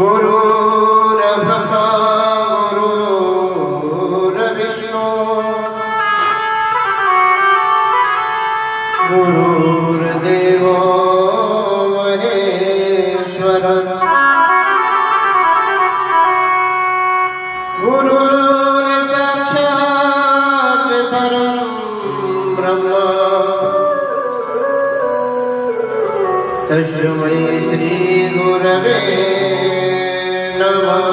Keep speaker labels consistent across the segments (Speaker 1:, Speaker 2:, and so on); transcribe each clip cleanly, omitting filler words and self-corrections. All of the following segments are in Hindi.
Speaker 1: गुरुर्ब्रह्मा गुरुर्विष्णु गुरुर्देवो महेश्वर गुरुर्साक्षात् परं ब्रह्म तस्मै श्री गुरवे नमः।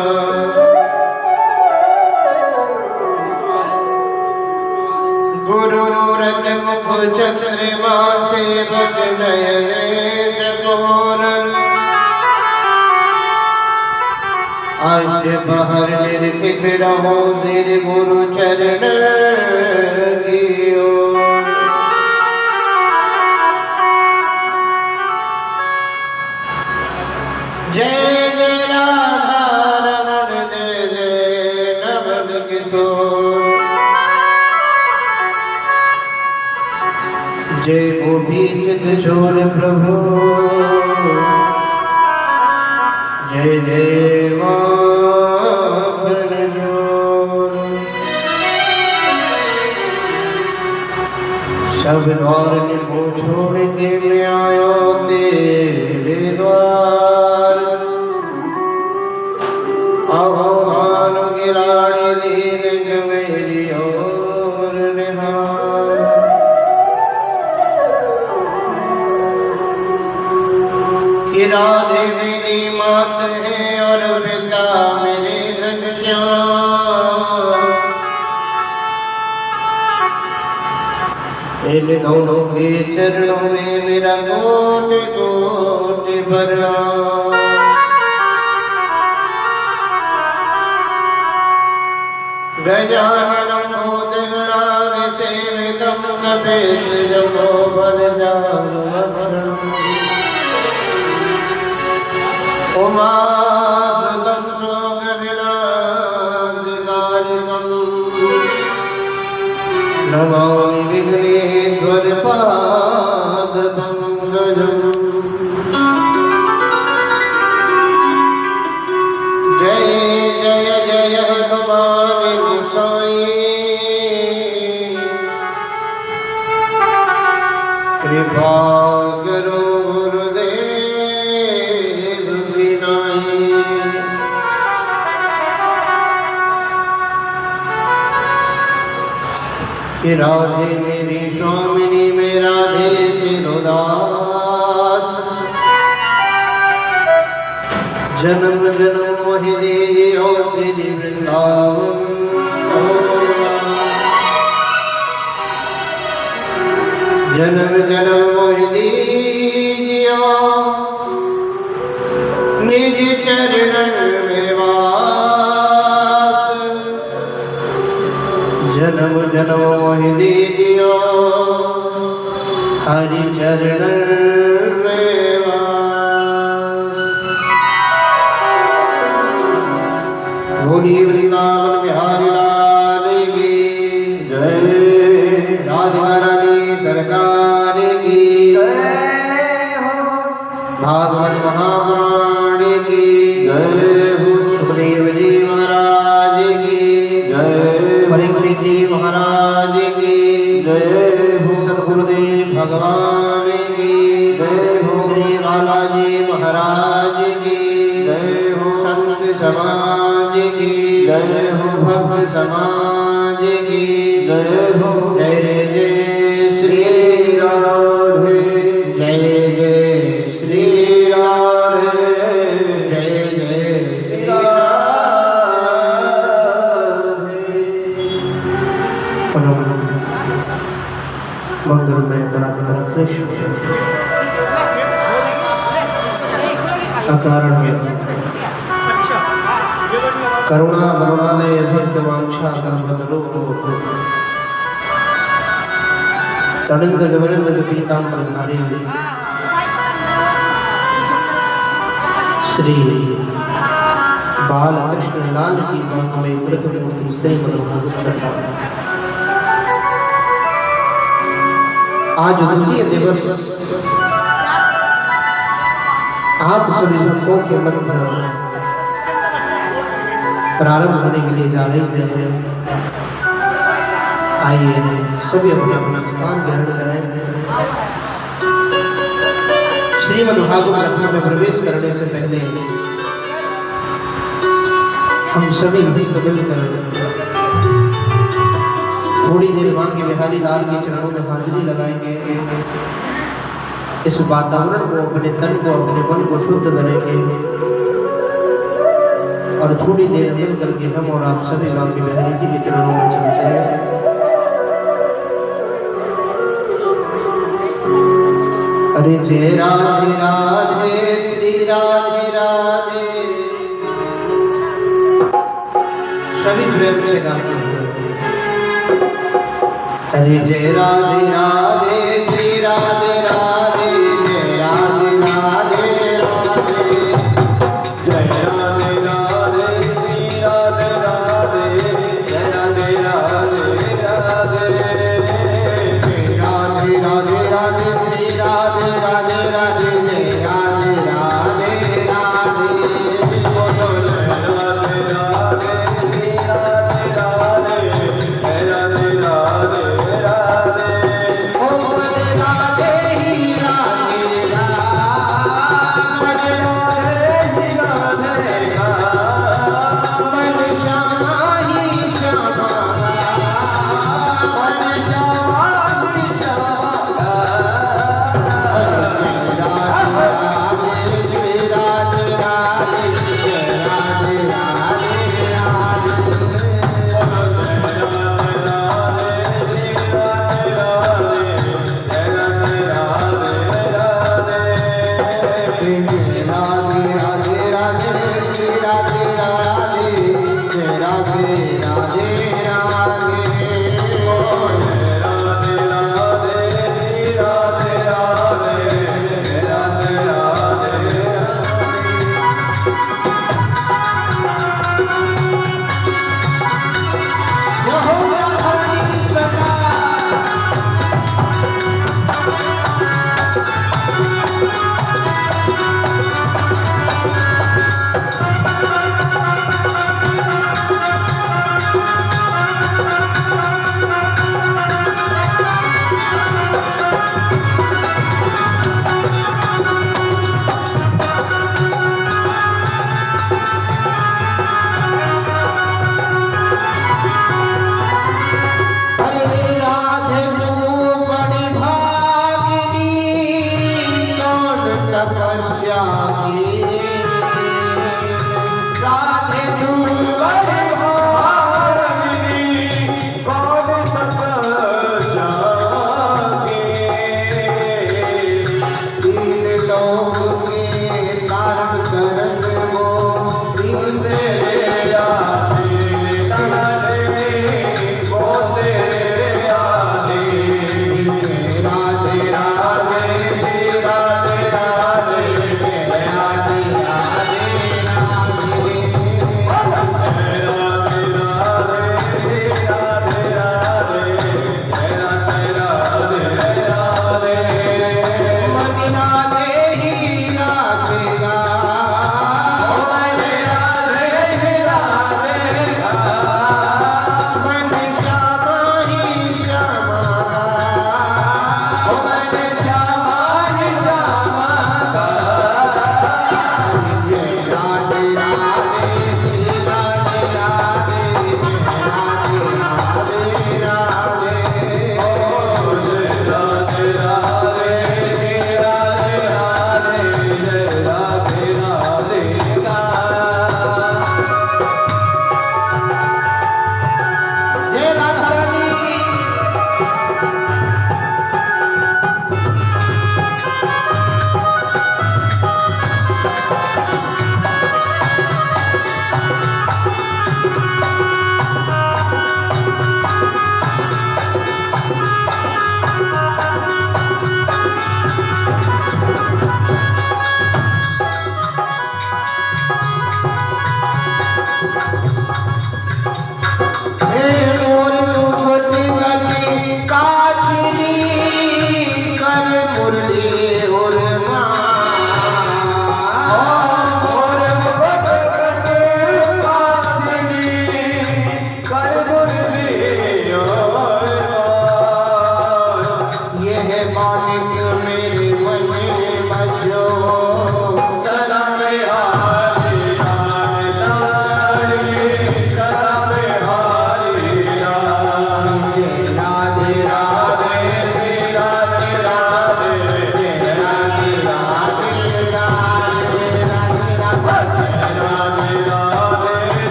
Speaker 1: गुरुरत मुख चंद्रमा सेवक नयने चकोर अष्टपहर निरखित रहो सिर गुरु चरण की ओर। जय जय राधा रमण जय जय नवल किशोर। जय गोपी चित चोर प्रभु जय जय माखन जोर। सब द्वार को छोड़ के मैं आयो तेरे द्वार। आह्वान गिराणी दीन मेरी ओर निहार। कि राधे मेरी मात है और पिता मेरे घनश्याम। इन दोनों के चरणों में मेरा कोटि कोटि प्रणाम। गजाननं भूतगणाधिसेवितं कपितजम्बोफलचारुभक्षणम् उमासुतं शोकविनाशकारिकम् नमामि विघ्नेश्वरपादपङ्कजम्। जय जय जय हनुमान गोसाई कृपा करो गुरुदेव विनाई। कि राधे मेरी स्वामिनी में राधे तिरुदास। जन्म जन्म मोहि दीजियो श्री वृंदावन। जन्म जन्म मोहि दीजियो निज चरणन में वास। जन्म जन्म मोहि दीजियो हरि चरणन में वास। बोली वृंदावन बिहारी लाल की जय। राधिका रानी सरकार की जय हो। भागवत महापुराण की जय हो। सुखदेव जी महाराज की जय। परीक्षित जी महाराज की जय हो। सद्गुरुदेव भगवान की जय हो। श्री बालाजी महाराज की जय हो। संत समाज की जय हो। भक्त समाज की जय हो। जय जय श्री राधे जय जय श्री राधे जय जय श्री राधे। मंदिर में तरह फ्रेश अकारण करुणा करुणालय भक्त वांछा कल्पतरो तड़ंग जवनंद पीतांबर धारी श्री बालकृष्ण लाल की बात में प्रथम श्रीमद् भागवत कथा। आज द्वितीय दिवस आप सभी भक्तों के मध्य प्रारंभ होने के लिए जा रही है। आइए सभी अपना अपना स्थान ग्रहण करें। श्रीमद् भागवत कथा में प्रवेश करने से पहले हम सभी भी बदल कर थोड़ी देर मां के बिहारी लाल के चरणों में हाजिरी लगाएंगे। इस वातावरण को, अपने तन को, अपने मन को शुद्ध करेंगे और थोड़ी देर मिल करके हम और आप सभी मां के बिहारी जी के चरणों में चलते हैं। अरे जय राधे राधे श्री राधे राधे, सभी प्रेम से गाते हैं। अरे जय राधे राधे श्री राधे राधे, जय राधे राधे राधे,
Speaker 2: जय राधे राधे श्री राधे राधे, जय राधे राधे राधे,
Speaker 1: जय राधे राधे राधे श्री राधे राधे राधे, जय राधे राधे राधे,
Speaker 2: बोलो जय राधे राधे श्री राधे राधे, जय राधे राधे राधे,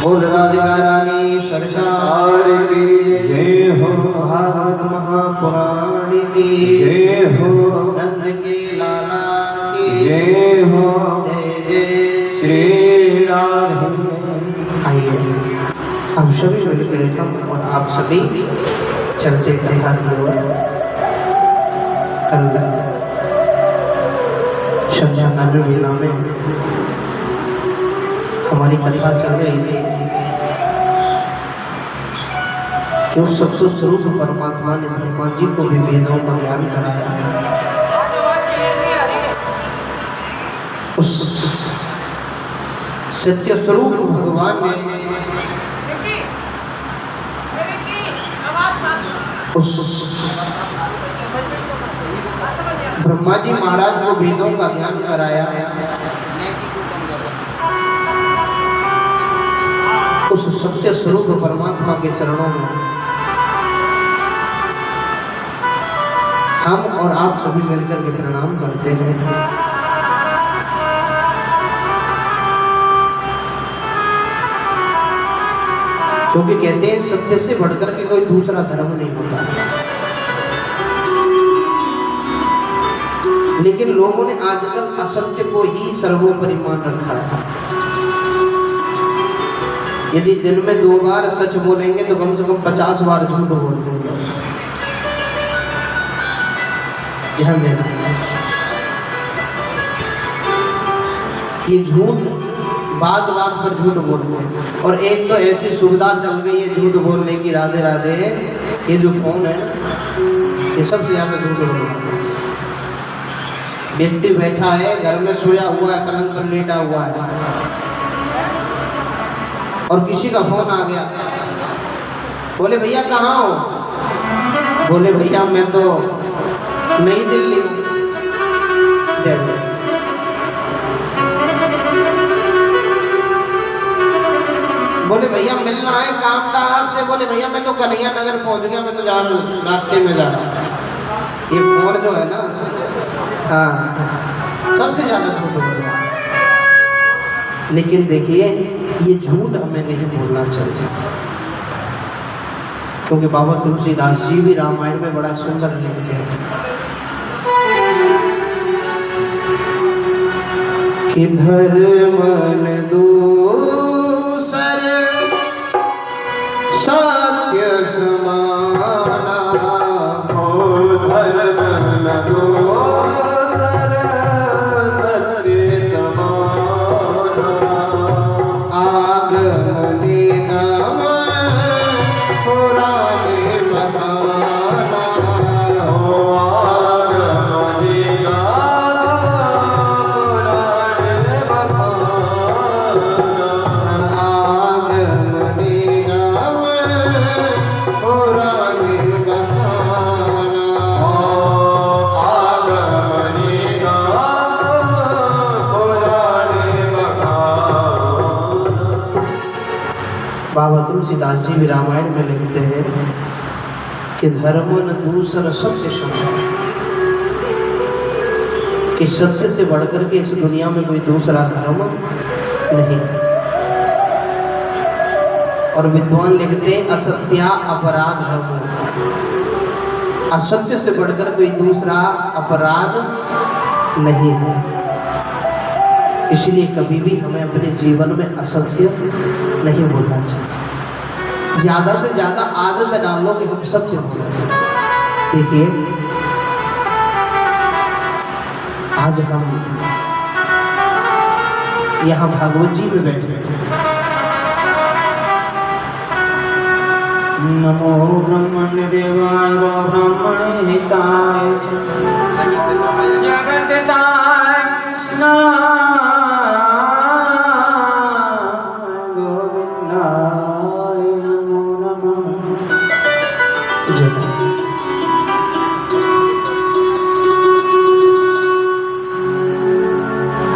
Speaker 1: बोल राधिका रानी सरकार
Speaker 2: की जय हो।
Speaker 1: भागवत महापुराण की
Speaker 2: जय हो।
Speaker 1: नंद के लाला की
Speaker 2: जय हो।
Speaker 1: जय जय
Speaker 2: श्री राधे।
Speaker 1: आइए हम सभी मिलकर हम और आप सभी चलते त्रिहार की ओर। कल संध्या काल वेला में हमारी कथा चल रही थी कि उस सत्य स्वरूप परमात्मा ने ब्रह्मा जी को भी वेदों का ज्ञान कराया है। उस सत्य स्वरूप भगवान ने उस ब्रह्मा जी महाराज को वेदों का ज्ञान कराया। उस सत्य स्वरूप परमात्मा के चरणों में हम और आप सभी मिलकर के प्रणाम करते हैं। क्योंकि कहते हैं सत्य से बढ़कर के कोई दूसरा धर्म नहीं होता। लेकिन लोगों ने आजकल असत्य को ही सर्वोपरि मान रखा है। यदि दिन में 2 बार सच बोलेंगे तो कम से कम 50 बार झूठ बोल देंगे। ध्यान देना, ये झूठ बात बात पर झूठ बोलते हैं। और एक तो ऐसी सुविधा चल गई है झूठ बोलने की, राधे राधे, ये जो फोन है ये सबसे ज्यादा झूठ बोल रहा है। व्यक्ति बैठा है घर में, सोया हुआ है, पलंग पर लेटा हुआ है और किसी का फोन आ गया, बोले भैया कहाँ हो? बोले भैया मैं तो नई दिल्ली हूँ। जय बोले भैया मिलना है, काम था आपसे। बोले भैया मैं तो कन्हैया नगर पहुंच गया, मैं तो जा रहा हूँ, रास्ते में जा रहा हूँ। ये फोन जो है ना, हाँ, सबसे ज्यादा झूठ बोल रहा है। लेकिन देखिए ये झूठ हमें नहीं बोलना चाहिए, क्योंकि बाबा तुलसीदास जी भी रामायण में बड़ा सुंदर लिखते हैं कि धर्म दूसर सत्य समाना,
Speaker 2: हो धर्म न दूसर सत्य समाना,
Speaker 1: आगमनी नाम पुराने बताना,
Speaker 2: हो आगमनी नाम पुराणे बखाना,
Speaker 1: आगमनी नाम पुराने बताना,
Speaker 2: हो आगमनी नाम पुराणे बखाना।
Speaker 1: बाबा तुलसीदास जी भी रामायण में लिखते हैं कि धर्म न दूसर सत्य समाना, कि सत्य से बढ़कर के इस दुनिया में कोई दूसरा धर्म नहीं। और विद्वान लिखते हैं असत्या अपराध धर्म, असत्य से बढ़कर कोई दूसरा अपराध नहीं है। इसलिए कभी भी हमें अपने जीवन में असत्य नहीं बोलना चाहिए। ज्यादा से ज्यादा आदत डालो कि हम सत्य बोलें। देखिए आज हम यहाँ भागवत जी में बैठे हैं।
Speaker 2: नमो ब्रह्मण देवाय ब्रह्मण हिताय जगतताय कृष्ण गोविंदाय नमो नमः।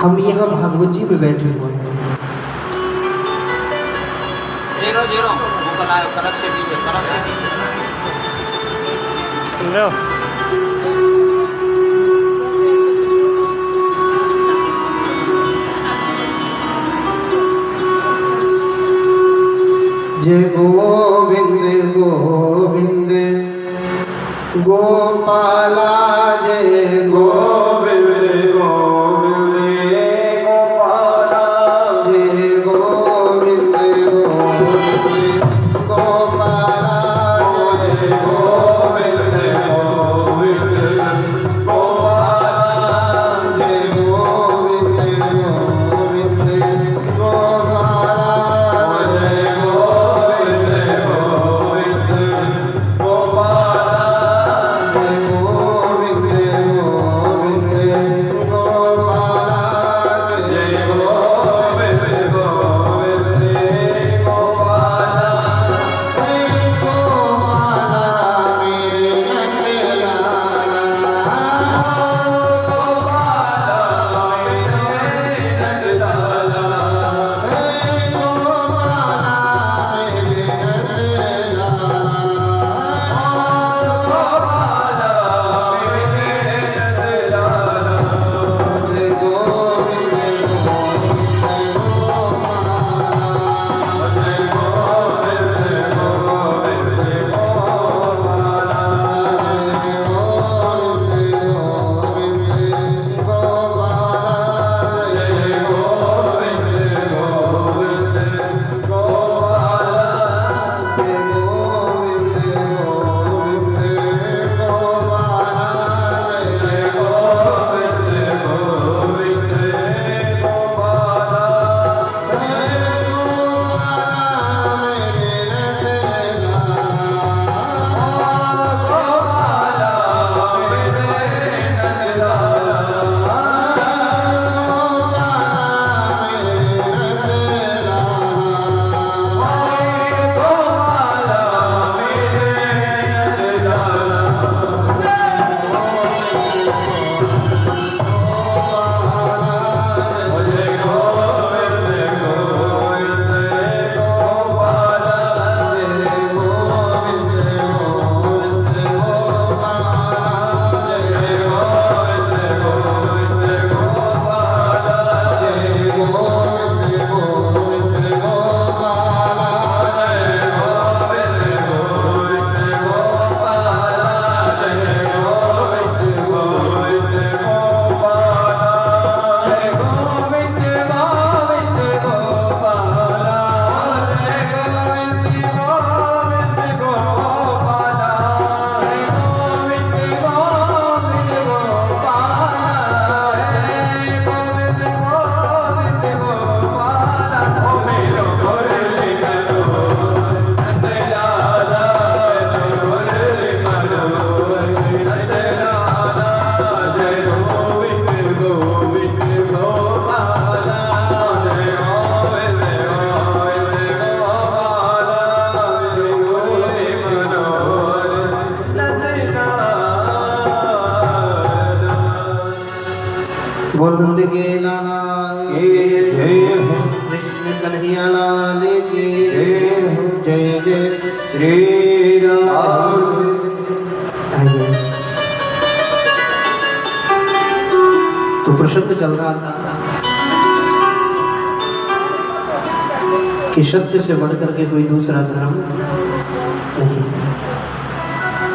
Speaker 1: हम यहाँ भागवत जी में बैठे हुए हैं।
Speaker 3: जीरो जीरो कलश के पीछे
Speaker 1: जय गोविंद गोविंद गोपाला जय
Speaker 2: गोविंद गोविंद गोपाला
Speaker 1: जय गोविंद गोविंद गोपाला
Speaker 2: जय गोविंद गोविंद गोपाला
Speaker 1: जय गोविंद गोविंद गोपाला
Speaker 2: जय गोविंद गोविंद गोपाला
Speaker 1: जय गोविंद गोविंद गोपाला
Speaker 2: जय गोविंद गोविंद गोपाला
Speaker 1: जय गोपाला मेरे नंदलाला
Speaker 2: गोपाला मेरे नंदलाला
Speaker 1: जय गोपाला मेरे नंदलाला
Speaker 2: गोपाला मेरे नंदलाला
Speaker 1: जय गोविंद गोविंद गोपाला
Speaker 2: जय गोविंद गोविंद गोपाला
Speaker 1: जय गोविंद गोविंद गोपाला
Speaker 2: जय गोविंद गोविंद गोपाला
Speaker 1: जय गोविंद गोविंद गोपाला
Speaker 2: जय गोविंद गोविंद गोपाला गोपाला मेरे नंदलाला गोपाला मेरे नंदलाला जय गोविंद गोविंद गोपाला जय गोविंद गोविंद गोपाला जय गोविंद गोविंद गोपाला जय गोविंद गोविंद गोपाला जय गोविंद गोविंद गोपाला जय गोविंद गोविंद गोपाला जय गोविंद गोविंद गोपाला जय गोविंद गोविंद गोपाला जय गोविंद गोविंद गोपाला ओ मेरो मुरली मनोहर नंदलाला जय मुरली मनोहर नंदलाला जय गोविंद गोविंद गोपाला जय गोविंद गोविंद गोपाला जय मुरली मनोहर नंदलाला
Speaker 1: बोल नंद के लाल कृष्ण कन्हैया लाल की जय जय
Speaker 2: श्री राम
Speaker 1: आइए। तो प्रसंग चल रहा था कि सत्य से बढ़कर के कोई दूसरा धर्म नहीं।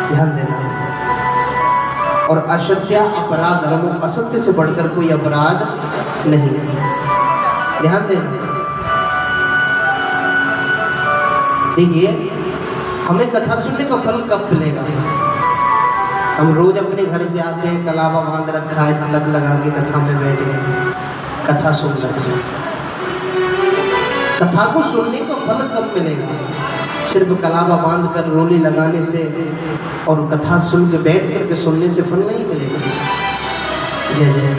Speaker 1: ध्यान देना। और असत्य अपराध धर्म, असत्य से बढ़कर कोई अपराध नहीं। ध्यान देना। देखिए, हमें कथा सुनने का फल कब मिलेगा? हम रोज अपने घर से आते हैं, कलावा बांध रखा है, तिलक लगा के कथा में बैठे हैं, कथा सुन रहे हैं। कथा को सुनने का फल कब मिलेगा? सिर्फ कलावा बांध कर रोली लगाने से और कथा सुन के बैठ करके सुनने से फल नहीं मिलेगा। जय जय।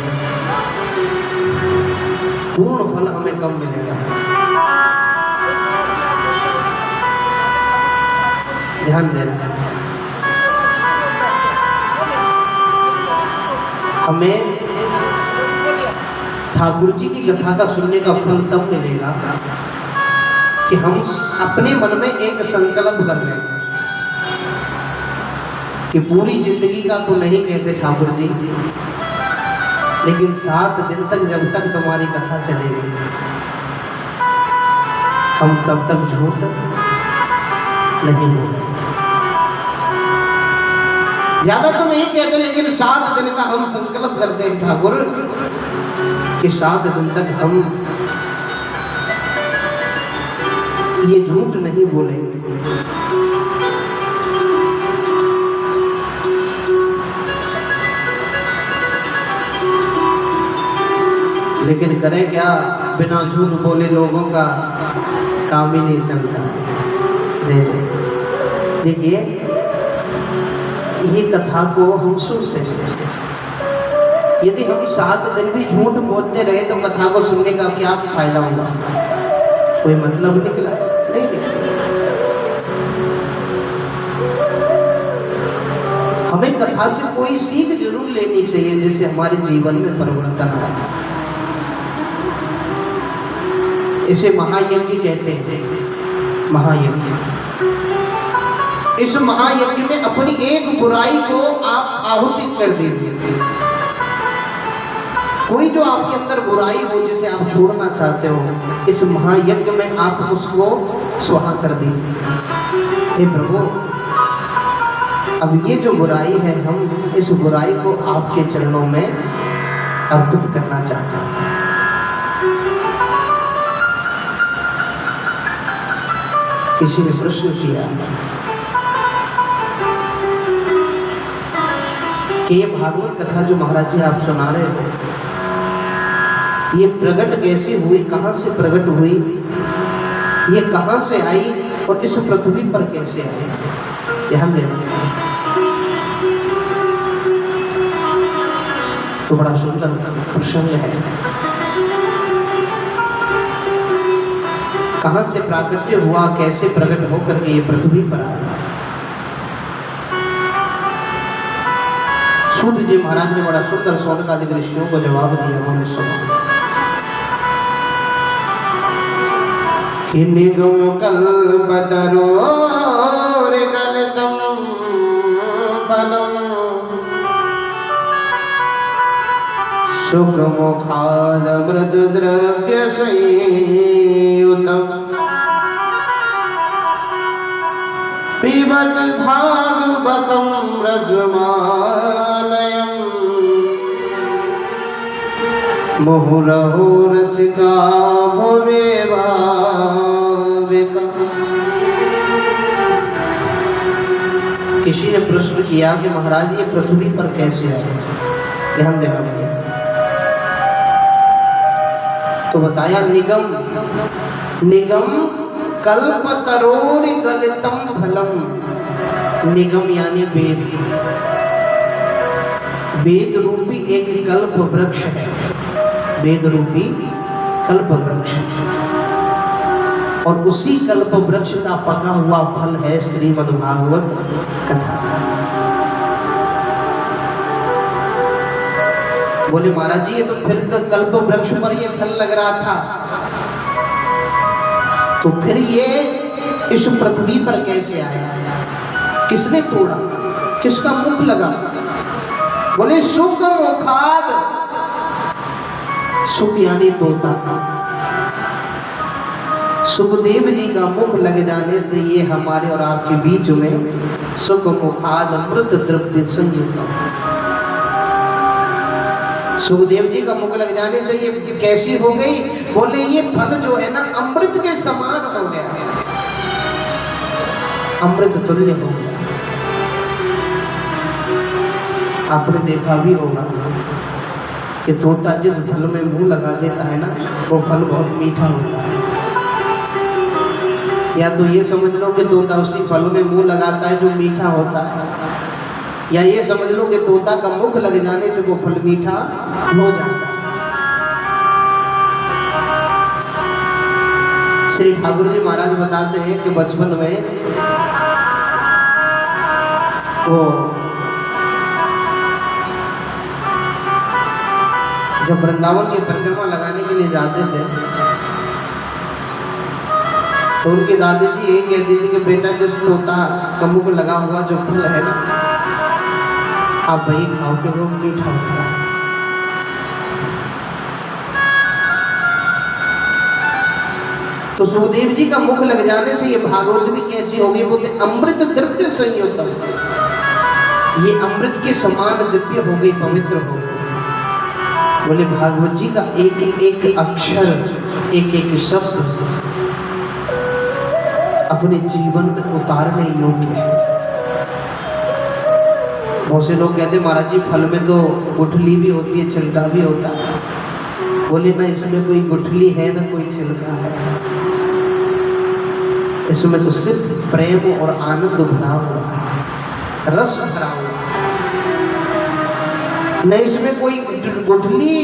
Speaker 1: पूर्ण फल हमें कब मिलेगा? ध्यान देना। हमें ठाकुर जी की कथा का सुनने का फल तब मिलेगा कि हम अपने मन में एक संकल्प कर लें कि पूरी जिंदगी का तो नहीं कहते ठाकुर जी, लेकिन 7 दिन तक जब तक तुम्हारी कथा चलेगी हम तब तक झूठ नहीं बोले। ज्यादा तो नहीं कहते, लेकिन 7 दिन का हम संकल्प करते हैं ठाकुर कि 7 दिन तक हम ये झूठ नहीं बोलेंगे। लेकिन करें क्या, बिना झूठ बोले लोगों का काम ही नहीं चलता। देखिए, ये कथा को हम सुनते हैं, यदि हम 7 दिन भी झूठ बोलते रहे तो कथा को सुनने का क्या फायदा होगा? कोई मतलब निकला? नहीं निकला। हमें कथा से कोई सीख जरूर लेनी चाहिए जिससे हमारे जीवन में परिवर्तन आए। इसे महायज्ञ कहते हैं, महायज्ञ। इस महायज्ञ में अपनी एक बुराई को आप आहुति कर दीजिए। कोई जो आपके अंदर बुराई हो जिसे आप छोड़ना चाहते हो, इस महायज्ञ में आप उसको स्वाहा कर दीजिए। हे प्रभु, अब ये जो बुराई है, हम इस बुराई को आपके चरणों में अर्पित करना चाहते हैं। किसी ने प्रश्न किया कि ये भागवत कथा जो महाराज जी आप सुना रहे हो, ये प्रकट कैसे हुई, कहाँ से प्रकट हुई, ये कहाँ से आई और इस पृथ्वी पर कैसे आई? ध्यान देना। तो बड़ा सुंदर प्रसंग है। कहाँ से प्राकट्य हुआ, कैसे प्रकट होकर के ये पृथ्वी पर आया? सूत जी महाराज ने बड़ा सुंदर शौनकादिक ऋषियों को जवाब दिया। उन्होंने सुना कि निगम कल्पतरो गलितम फलम सुखमुखाद मृदु द्रव्य संयुतम पिबत भागवतम रसमालयम मुहुरहो रसिका भुवे भाविका। किसी ने प्रश्न किया कि महाराज ये पृथ्वी पर कैसे आए? ध्यान देना भैया। तो बताया निगम कल्पतरोरि गलितम फलम। निगम यानी वेद, वेद रूपी एक कल्प वृक्ष है, वेद रूपी कल्प वृक्ष, और उसी कल्प वृक्ष का पका हुआ फल है श्रीमद्भागवत कथा। बोले महाराज जी ये तो फिर कल्प वृक्ष पर ये फल लग रहा था, तो फिर ये इस पृथ्वी पर कैसे आया? किसने तोड़ा? किसका मुख लगा? बोले सुख मुखाद। सुख यानी तोता। सुखदेव जी का मुख लग जाने से ये हमारे और आपके बीच में सुख मुखाद अमृत द्रव्य संयुक्त। सुखदेव जी का मुख लग जाने से ये कैसी हो गई? बोले ये फल जो है ना अमृत के समान हो गया, अमृत तुल्य हो गया। आपने देखा भी होगा कि तोता जिस फल में मुंह लगा देता है ना, वो फल बहुत मीठा होता है। या तो ये समझ लो कि तोता उसी फल में मुंह लगाता है जो मीठा होता है, या ये समझ लो कि तोता का मुख लग जाने से वो फल मीठा हो जाता है। श्री ठाकुर जी महाराज बताते हैं कि बचपन में वो जब वृंदावन की परिक्रमा लगाने के लिए जाते थे तो उनकी दादी जी यही कहती थी कि बेटा जिस तोता का मुख लगा हुआ जो फल है ना, आप वही खाओ के वो मीठा होता है। तो सुखदेव जी का मुख लग जाने से ये भागवत भी कैसी होगी, बोलते अमृत द्रव्य संयुतम, ये अमृत के समान दिव्य हो गई, पवित्र हो गई। बोले भागवत जी का एक एक अक्षर, एक एक शब्द अपने जीवन में उतारने योग्य है। बहुत से लोग कहते महाराज जी फल में तो गुठली भी होती है, छिलका भी होता है। बोले ना, इसमें कोई गुठली है ना कोई छिलका है, इसमें तो सिर्फ प्रेम और आनंद भरा हुआ है, रस भरा हुआ है। न इसमें कोई गुठली,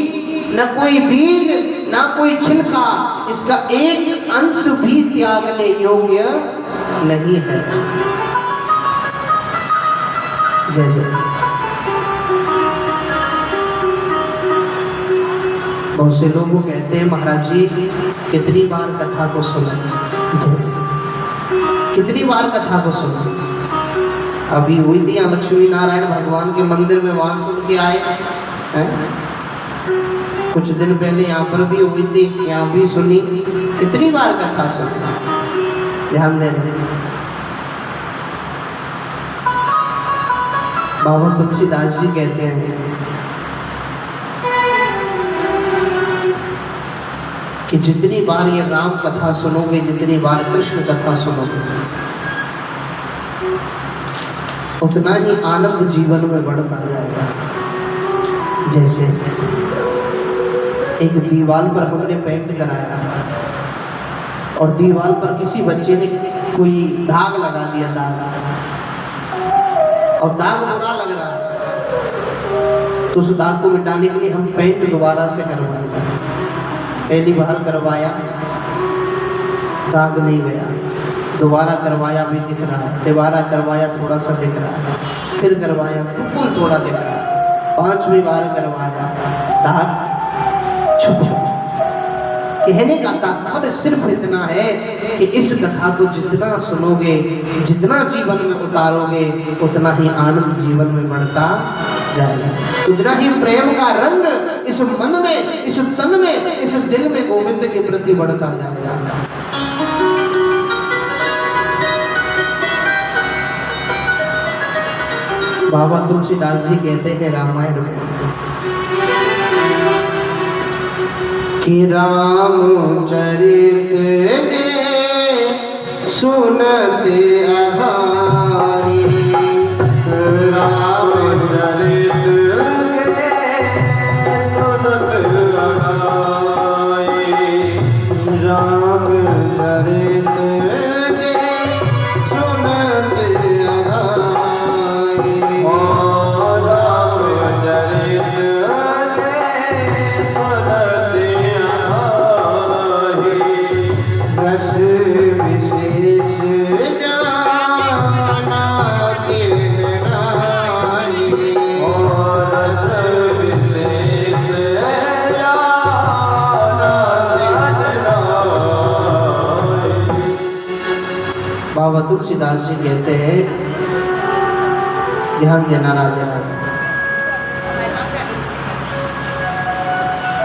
Speaker 1: न कोई बीज, न कोई छिलका, इसका एक अंश भी त्यागने योग्य नहीं है। जय जय। बहुत से लोग वो कहते हैं महाराज जी कितनी बार कथा को सुना, कितनी बार कथा को सुना। अभी हुई थी यहाँ लक्ष्मी नारायण भगवान के मंदिर में, वहां सुन के आए हैं। कुछ दिन पहले यहाँ पर भी हुई थी, यहाँ भी सुनी। कितनी बार कथा सुनी, ध्यान देना। बाबा तुलसीदास जी कहते हैं कि जितनी बार ये राम कथा सुनोगे, जितनी बार कृष्ण कथा सुनोगे, उतना ही आनंद जीवन में बढ़ता जाएगा। जैसे एक दीवार पर हमने पेंट कराया और दीवार पर किसी बच्चे ने कोई दाग लगा दिया, दाग, और दाग बुरा लग रहा है, तो उस दाग को मिटाने के लिए हम पेंट दोबारा से करवाएंगे। पहली बार करवाया, दाग नहीं गया, दोबारा करवाया भी दिख रहा है, दोबारा करवाया थोड़ा सा दिख रहा है, फिर करवाया बिल्कुल थोड़ा दिख रहा है, 5वीं बार करवाया, दाग छुप छुप। कहने का तात्पर्य सिर्फ इतना है कि इस कथा को जितना सुनोगे, जितना जीवन में उतारोगे, उतना ही आनंद जीवन में बढ़ता जाएगा, उतना ही प्रेम का रंग इस मन में, इस तन में, इस दिल में गोविंद के प्रति बढ़ता जाएगा। बाबा तुलसीदास जी कहते हैं रामायण में कि रामचरित जे सुनत अघाई,
Speaker 2: रामचरित जे सुनत अघाई,
Speaker 1: रामचरित जे सुनत अघाई,
Speaker 2: रामचरित जे सुनत अघाई,
Speaker 1: रस विशेष जाना तिन नाई,
Speaker 2: रस विशेष जाना तिन नाई।
Speaker 1: बाबा तुलसीदास जी कहते हैं, ध्यान देना राधे राधे,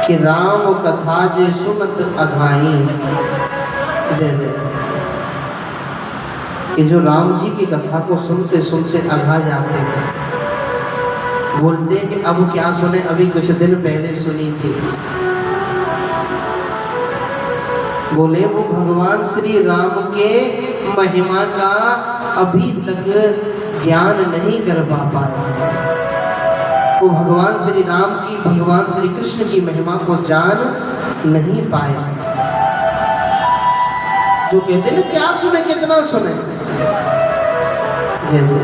Speaker 1: कि राम कथा जे सुनत अघाई, जय जय, कि जो राम जी की कथा को सुनते सुनते अघा जाते हैं, बोलते हैं कि अब क्या सुने, अभी कुछ दिन पहले सुनी थी। बोले वो भगवान श्री राम के महिमा का अभी तक ज्ञान नहीं कर पाए, वो भगवान श्री राम की, भगवान श्री कृष्ण की महिमा को जान नहीं पाए। जो कहते हैं क्या सुने, कितना सुने, जय जय।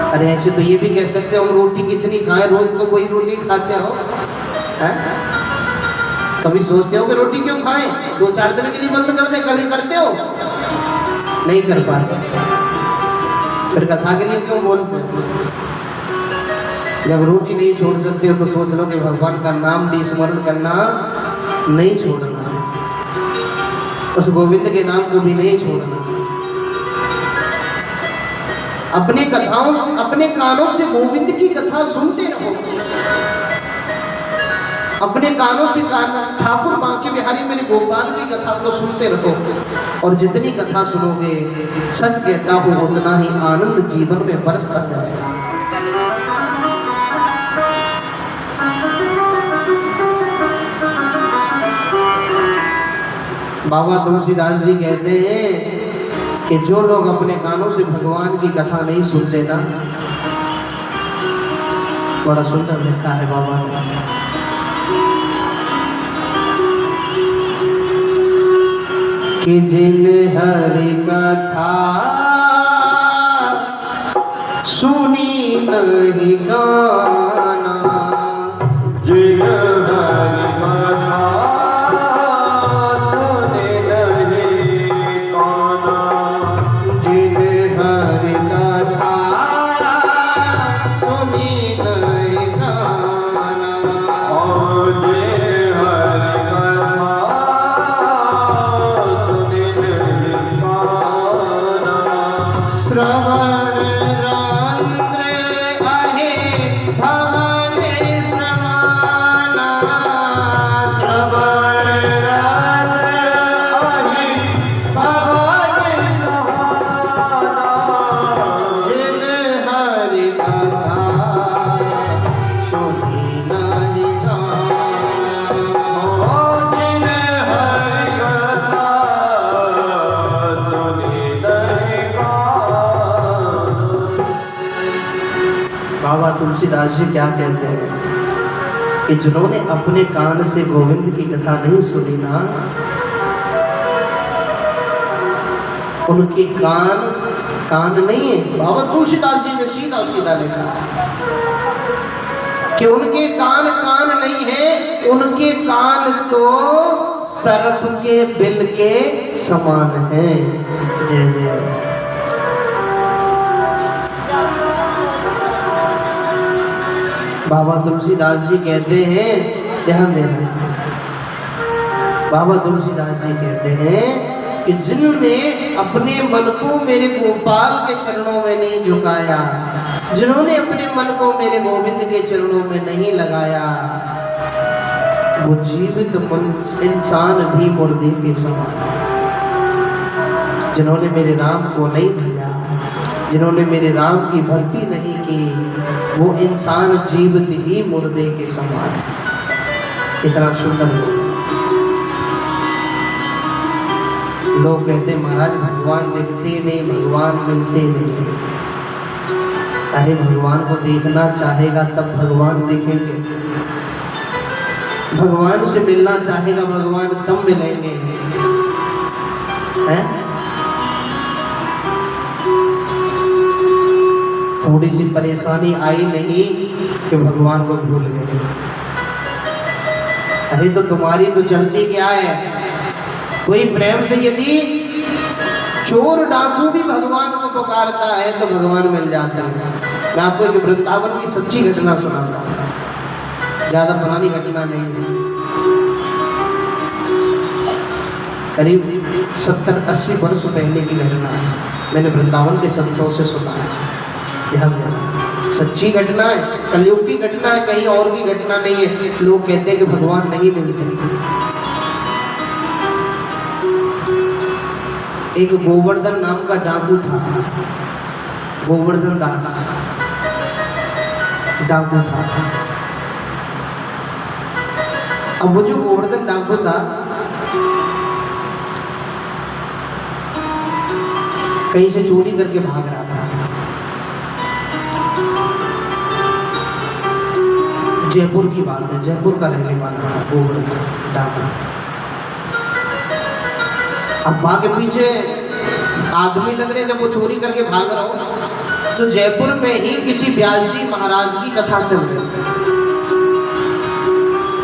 Speaker 1: अरे ऐसे तो ये भी कह सकते हो हम रोटी कितनी खाएं, रोज तो कोई रोटी खाते हो, हैं? कभी सोचते हो कि रोटी क्यों खाएं, 2-4 दिन के लिए बंद कर दे, कभी करते हो, नहीं कर पाते, फिर कथा के लिए क्यों बोलते हो? जब रोटी नहीं छोड़ सकते हो तो सोच लो कि भगवान का नाम भी स्मरण करना नहीं छोड़ना, उस गोविंद के नाम को भी नहीं छोड़ना। अपने कथाओं से, अपने कानों से गोविंद की कथा सुनते रहो, अपने कानों से ठाकुर बांके बिहारी मेरे गोपाल की कथा को सुनते रहो, और जितनी कथा सुनोगे सच कहता हूँ उतना ही आनंद जीवन में बरसता जाएगा। बाबा तुलसीदास जी कहते हैं कि जो लोग अपने कानों से भगवान की कथा नहीं सुनते ना, बड़ा सुंदर लिखा है बाबा ने, कि जिन हरि कथा सुनी नहीं गाना,
Speaker 2: जिन हरि कथा सुने नहीं काना,
Speaker 1: जिन हरि कथा सुनी नहीं गाना,
Speaker 2: और जिन हरि कथा सुने नहीं काना,
Speaker 1: श्रवण रंध्र अहे भवन समाना, श्रवण
Speaker 2: रंध्र अहि भवन समाना,
Speaker 1: जिन हरि कथा सुनी नहीं गाना,
Speaker 2: जिन हरि कथा सुने नहीं काना।
Speaker 1: बाबा तुलसीदास जी क्या कहते हैं कि जिन्होंने अपने कान से गोविंद की कथा नहीं सुनी ना, उनके कान नहीं है। बाबा तुलसीदास जी ने सीधा सीधा लिखा कि उनके कान नहीं है, उनके कान तो सर्प के बिल के समान हैं। जय जय। बाबा तुलसीदास जी कहते हैं, ध्यान देना, बाबा तुलसीदास जी कहते हैं कि जिन्होंने अपने मन को मेरे गोपाल के चरणों में नहीं झुकाया, जिन्होंने अपने मन को मेरे गोविंद के चरणों में नहीं लगाया, वो जीवित इंसान भी मुर्दे के समान है। जिन्होंने मेरे राम को नहीं भजा, जिन्होंने मेरे राम की भक्ति नहीं की, वो इंसान जीवित ही मुर्दे के समान है। इतना सुंदर लोग कहते महाराज भगवान दिखते नहीं, भगवान मिलते नहीं। अरे भगवान को देखना चाहेगा तब भगवान दिखेंगे, भगवान से मिलना चाहेगा भगवान तब मिलेंगे, हैं? थोड़ी सी परेशानी आई नहीं कि भगवान को भूल गए। अरे तो तुम्हारी तो जल्दी क्या है? कोई प्रेम से यदि चोर डाकू भी भगवान को पुकारता है तो भगवान मिल जाता है। मैं आपको एक वृंदावन की सच्ची घटना सुनाता हूँ, ज्यादा पुरानी घटना नहीं है, करीब 70-80 वर्ष पहले की घटना है। मैंने वृंदावन के संतों से सुना है, ध्यान देना, सच्ची घटना है, कलयुग की घटना है, कहीं और की घटना नहीं है। लोग कहते हैं कि भगवान नहीं मिलते। एक गोवर्धन नाम का डाकू था, गोवर्धन दास डाकू था। अब वो जो गोवर्धन डाकू था, कहीं से चोरी करके भाग रहा था। जयपुर की बात है, जयपुर का रहने वाला था गोवर्धन डाकू। अब्बा के पीछे आदमी लग रहे, जब वो चोरी करके भाग रहा हो तो जयपुर में ही किसी व्यास जी महाराज की कथा चल रही,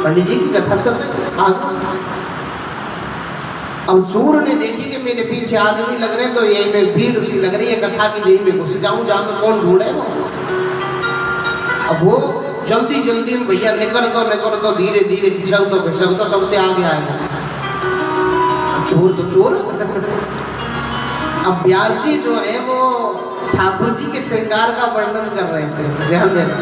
Speaker 1: पंडित जी की कथा चल रही। अब चोर ने देखी कि मेरे पीछे आदमी लग रहे हैं, तो यही में भीड़ सी लग रही है कथा की, यही में घुस जाऊं, जहां में कौन ढूंढेगा। अब वो जल्दी जल्दी में भैया निकल तो धीरे धीरे घिसक तो सबसे आगे आएगा। चोर तो चोर। अब व्यासी जो है वो ठाकुर जी के श्रृंगार का वर्णन कर रहे थे, ध्यान देना।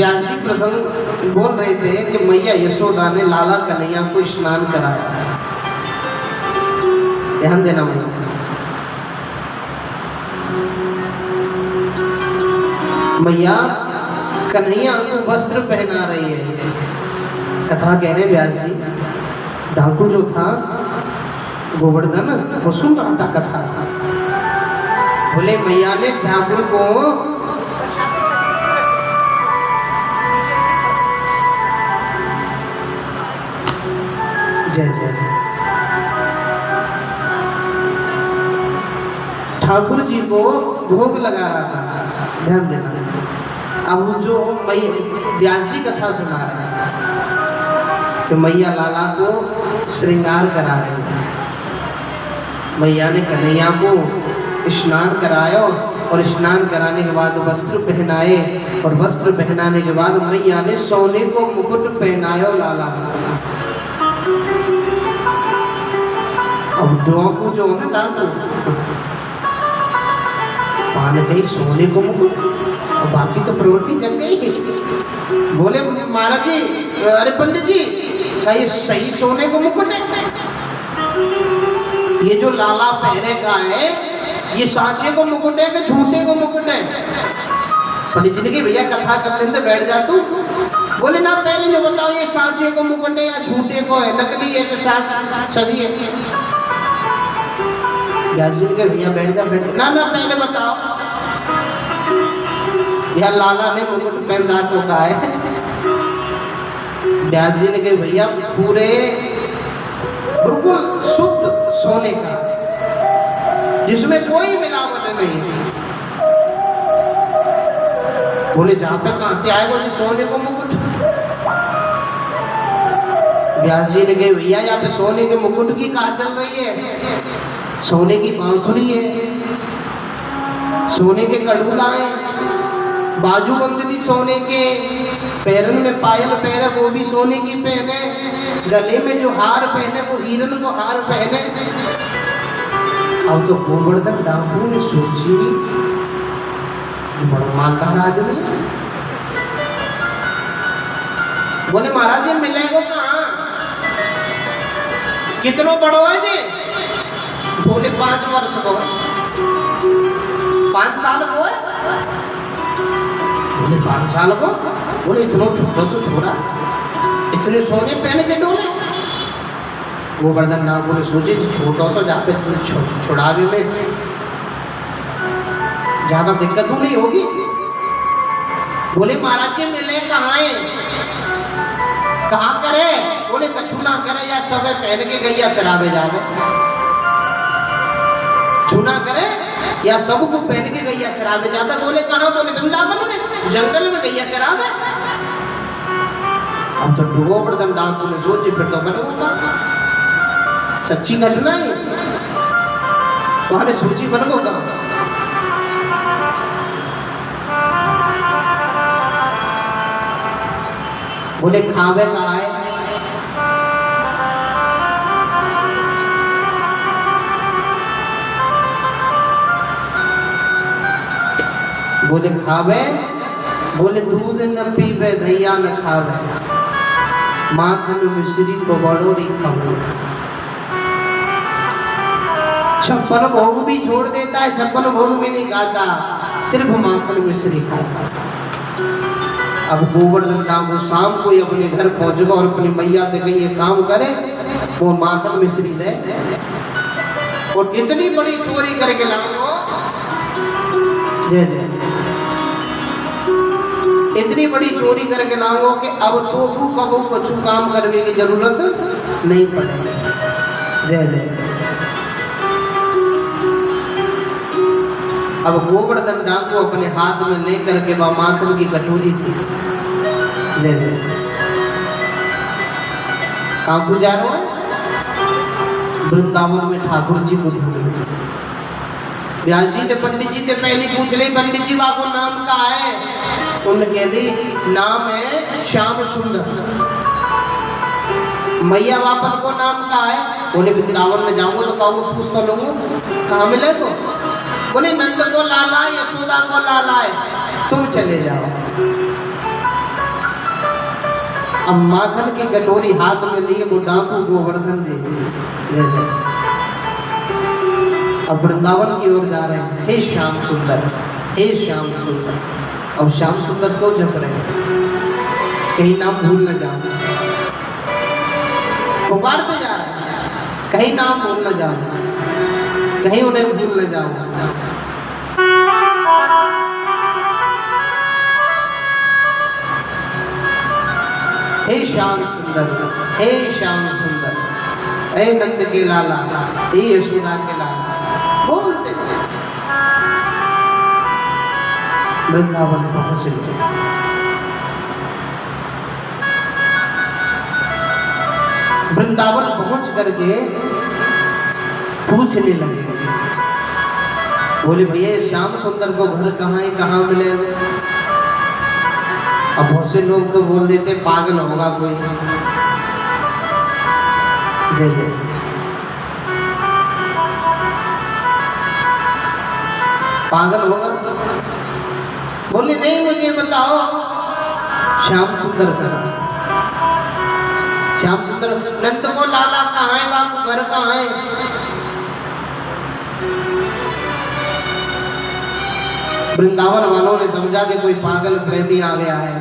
Speaker 1: व्यास जी प्रसंग बोल रहे थे कि मैया यशोदा ने लाला कन्हैया को स्नान कराया। ध्यान देना मैया, मैया कन्हैया को वस्त्र पहना रही है। कथा कह रहे हैं व्यास जी, डाकू जो था गोवर्धन वो सुन रहा था कथा। बोले मैया ने ठाकुर को जय जय ठाकुर जी को भोग लगा रहा था। ध्यान देना, अब जो व्यास जी कथा सुना रहे हैं कि मैया लाला को श्रृंगार करा रहे हैं। मैया ने कन्हैया को स्नान कराया और स्नान कराने के बाद वस्त्र पहनाए और वस्त्र पहनाने के बाद मैया ने सोने को मुकुट पहनाया लाला। अब डाकू जो है डाकू पान गई सोने को मुकुट और बाकी तो प्रवृत्ति जग गई। बोले महाराज जी, अरे पंडित जी, क्या ये सही सोने को मुकुट है? ये जो लाला पहरे का है ये सांचे को मुकुट है कि झूठे को मुकुट है? पंडित जी ने कहा भैया कथा कर लेते बैठ जा तू। बोले ना पहले जो बताओ ये सांचे को मुकुट है या झूठे को है, नकली है कि सही है? व्यास जी ने कहा भैया बैठ जा बैठ। ना ना पहले बताओ। यह लाला ने मुकुट पहन रखा का है। व्यास जी ने कहा भैया पूरे बिल्कुल शुद्ध सोने का, जिसमें कोई मिलावट नहीं। बोले जहां पे कहां से आएगा जी सोने को मुकुट? व्यास जी ने कहा भैया यहाँ पे सोने के मुकुट की कहा चल रही है? सोने की बांसुरी है, सोने के कड़ूलाए, बाजूबंद भी सोने के, पैरन में पायल पहने वो भी सोने की पहने, गले में जो हार पहने वो हीरन को हार पहने। अब तो गोवर्धन डाकू ने सोची बड़ा मालदार आदमी। बोले महाराज जी मिलेगा कहाँ? कितनो बड़ो है जी? बोले 5 वर्ष को। 5 साल को है? बोले 5 साल को। बोले इतना छोटा तो छोड़ा, इतने सोने पहने के डोले? गोवर्धन नाम बोले सोचे छोटा सा जहाँ पे छुड़ावे में ज्यादा दिक्कत नहीं होगी। बोले महाराज जी मिले कहाँ है? कहाँ करे? बोले कछु ना करे या सब पहन के गैया चरावे जावे। छूना करे या सबको पहन के गैया चरावे जावे। बोले कहाँ? बोले वृंदावन में जंगल में गैया चरावे। अब तो गोवर्धन डाकू ने सोचे फिर तो बनो होता सच्ची घटना है। वहां सूची बन गो कहा। बोले खावे कहा है? बोले खावे। बोले दूध न पीवे धैया न खावे, माखन मिश्री को बड़ोरी खावे। 56 भोग भी छोड़ देता है, 56 भोग भी नहीं खाता, सिर्फ माखन मिश्री खाता। अब गोवर्धन डाकू शाम को ही अपने घर पहुंचेगा और अपनी मैया से कहीं ये काम करे वो माखन मिश्री दे। और इतनी बड़ी चोरी करके लाऊंगा, जय जय, इतनी बड़ी चोरी करके लाऊंगा कि अब तो कबो कुछ काम करने की जरूरत नहीं पड़ेगी। जय जय। अब गोवर्धन डाकू अपने हाथ में लेकर के वह माखन की कटोरी थी। जय जय। कहाँ को जा रहा है? वृंदावन में ठाकुर जी को ढूंढे। व्यास जी ने पंडित जी से पहले पूछ ले, पंडित जी आपको नाम का है? उन्होंने कह दी नाम है श्याम सुंदर। मैया बापन को नाम का है? बोले वृंदावन में जाऊंगा तो कहूँ पूछ कर लूंगा कहाँ मिले को। बोले नंद को लाला, यशोदा को लाला है, तुम चले जाओ। अब माखन की कटोरी हाथ में लिए वो डाकू गोवर्धन जी ले गए। अब वृंदावन की ओर जा रहे हैं। हे श्याम सुंदर, हे श्याम सुंदर। अब श्याम सुंदर को जप रहे हैं, कहीं नाम भूल न जाओ, पुकारते जा रहे हैं, कहीं नाम भूल न जाओ, कहीं उन्हें भूल न जाओ। हे श्याम सुंदर, हे श्याम सुंदर, हे नंद के लाला, हे यशोदा के लाला, बोलते वृंदावन पहुंच गए। वृंदावन पहुंच करके पूछने लगे, बोले भैया श्याम सुंदर को घर कहाँ है, कहाँ मिले? अब बहुत से लोग तो बोल देते पागल होगा कोई। जय जय। पागल होगा? बोले नहीं, मुझे बताओ श्याम सुंदर कहाँ? श्याम सुंदर नंद को लाला कहाँ है, बापू घर कहाँ है? वृंदावन वालों ने समझा कि कोई पागल प्रेमी आ गया है,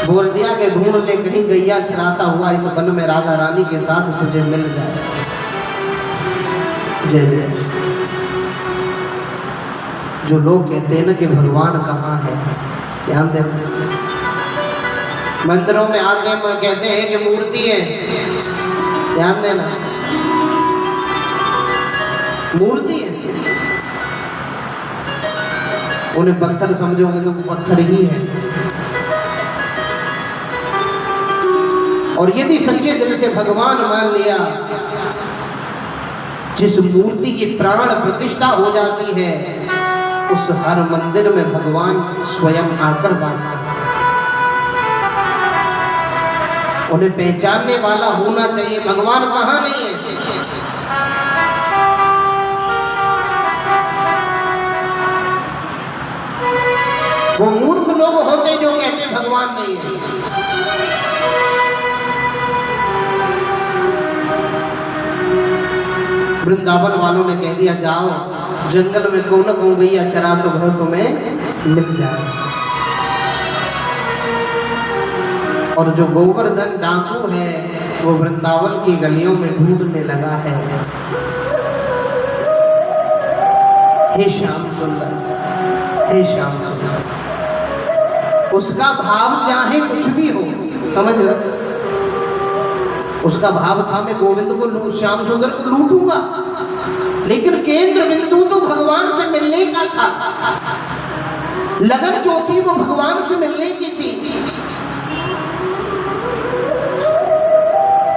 Speaker 1: बोल दिया कि ढूंढ ले, कहीं गैया चराता हुआ इस वन में राधा रानी के साथ तुझे मिल जाए। जय जय। जो लोग कहते हैं ना कि भगवान कहाँ है, ध्यान दे, मंदिरों में आके कहते हैं कि मूर्ति है, ध्यान देना, मूर्ति है। उन्हें पत्थर समझोगे तो पत्थर ही है। और यदि सच्चे दिल से भगवान मान लिया, जिस मूर्ति की प्राण प्रतिष्ठा हो जाती है, उस हर मंदिर में भगवान स्वयं आकर वास करते हैं। उन्हें पहचानने वाला होना चाहिए, भगवान कहाँ नहीं है। वो मूर्ख लोग होते जो कहते भगवान नहीं है। वृंदावन वालों ने कह दिया जाओ जंगल में कौन न कौन गैया चरा तो घर तुम्हें मिल जाए। और जो गोवर्धन डाकू है वो वृंदावन की गलियों में ढूंढने लगा है। हे श्याम सुंदर, हे श्याम सुंदर। उसका भाव चाहे कुछ भी हो, समझ रहे, उसका भाव था मैं गोविंद को, श्याम सुंदर को लूटूंगा, लेकिन केंद्र बिंदु तो भगवान से मिलने का था। लगन जो थी वो भगवान से मिलने की थी।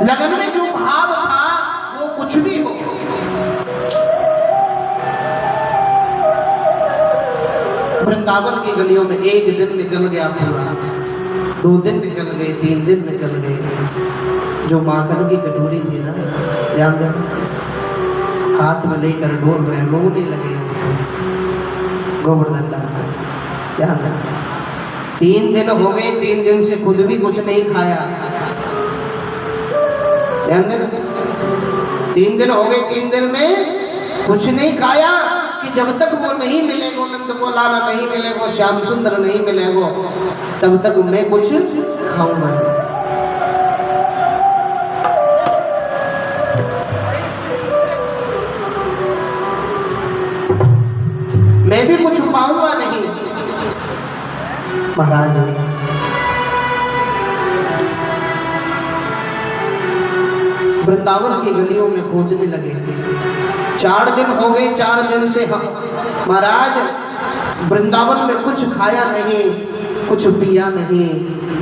Speaker 1: लगन में जो भाव था वो कुछ भी हो। वृंदावन की गलियों में एक दिन निकल गया पूरा, 2 दिन निकल गए, 3 दिन निकल गए। जो माखन की कटोरी थी ना, ध्यान देना, हाथ में लेकर डोल रहे, रोने लगे गोवर्धन दास, ध्यान देना। 3 दिन हो गए, 3 दिन से खुद भी कुछ नहीं खाया, ध्यान देना। 3 दिन हो गए, 3 दिन में कुछ नहीं खाया कि जब तक वो नहीं मिलेगो, नंद को लाला नहीं मिलेगो, श्याम सुंदर नहीं मिलेगो, तब तक मैं कुछ खाऊंगा नहीं। मैं भी कुछ पाऊंगा नहीं। महाराज वृंदावन की गलियों में खोजने लगे। 4 दिन हो गए, 4 दिन से हम महाराज वृंदावन में कुछ खाया नहीं, कुछ पिया नहीं।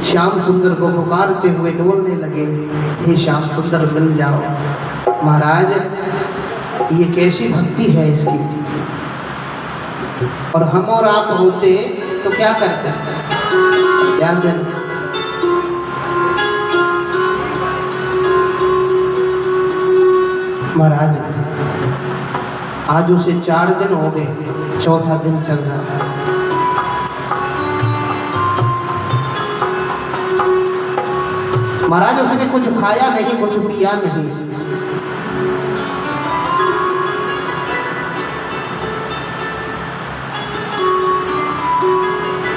Speaker 1: श्याम सुंदर को पुकारते हुए डोलने लगे, हे श्याम सुंदर मिल जाओ। महाराज ये कैसी भक्ति है इसकी, और हम और आप होते तो क्या करते? ध्यान देना, महाराज आज उसे 4 दिन हो गए, 4था दिन चल रहा है। महाराज उसने कुछ खाया नहीं, कुछ पिया नहीं।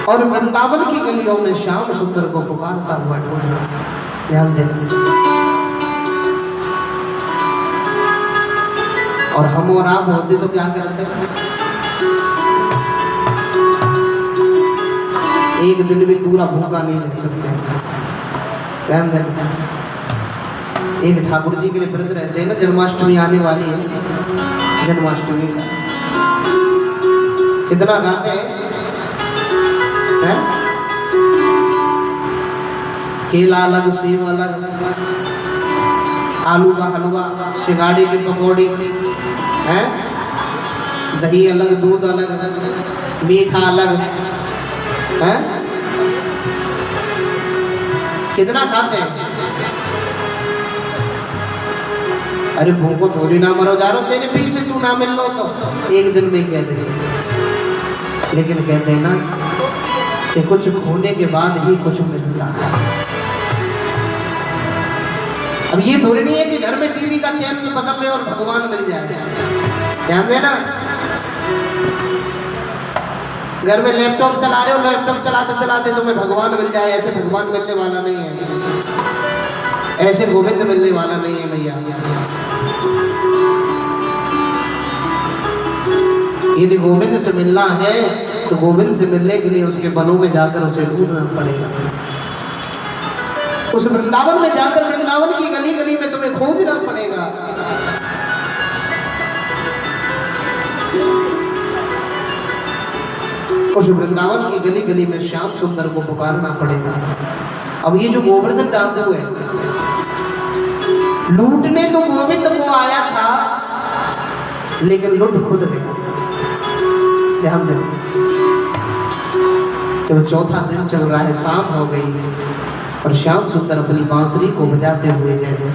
Speaker 1: और वृंदावन की गलियों में श्याम सुंदर को पुकारता हुआ ढूंढ रहा। ध्यान देना। और हम और आप होते तो क्या करते? एक दिन भी पूरा भूखा नहीं रह सकते। ध्यान देना। एक ठाकुर जी के लिए व्रत रहते हैं ना, जन्माष्टमी आने वाली है, जन्माष्टमी का कितना गाते हैं? केला अलग, सेब अलग, आलू का हलवा, सिंगाड़े की पकौड़ी, हैं, दही अलग, दूध अलग, मीठा अलग, हैं, कितना खाते हैं? अरे भूखो थोड़ी ना मरो, जा रहा तेरे पीछे तू ना मिल लो तो एक दिन में कह दे। लेकिन कहते हैं ना कि कुछ खोने के बाद ही कुछ मिलता है। अब ये थोड़ी नहीं है कि घर में टीवी का चैनल बदल रहे और भगवान मिल जाए। ध्यान देना। घर में लैपटॉप चला रहे हो, लैपटॉप चलाते चलाते तुम्हें भगवान मिल जाए, ऐसे भगवान मिलने वाला नहीं है, ऐसे गोविंद मिलने वाला नहीं है भैया। यदि गोविंद से मिलना है तो गोविंद से मिलने के लिए उसके वनों में जाकर उसे ढूंढना पड़ेगा। उस वृंदावन में जाकर वृंदावन की गली गली में तुम्हें खोजना पड़ेगा। उस वृंदावन की गली गली में श्याम सुंदर को पुकारना पड़ेगा। अब ये जो गोवर्धन डाकू है, लूटने तो गोविंद को आया था, लेकिन लूट खुद गया। ध्यान दें। तो चौथा दिन चल रहा है, शाम हो गई है और श्याम सुंदर अपनी बांसुरी को बजाते हुए जैसे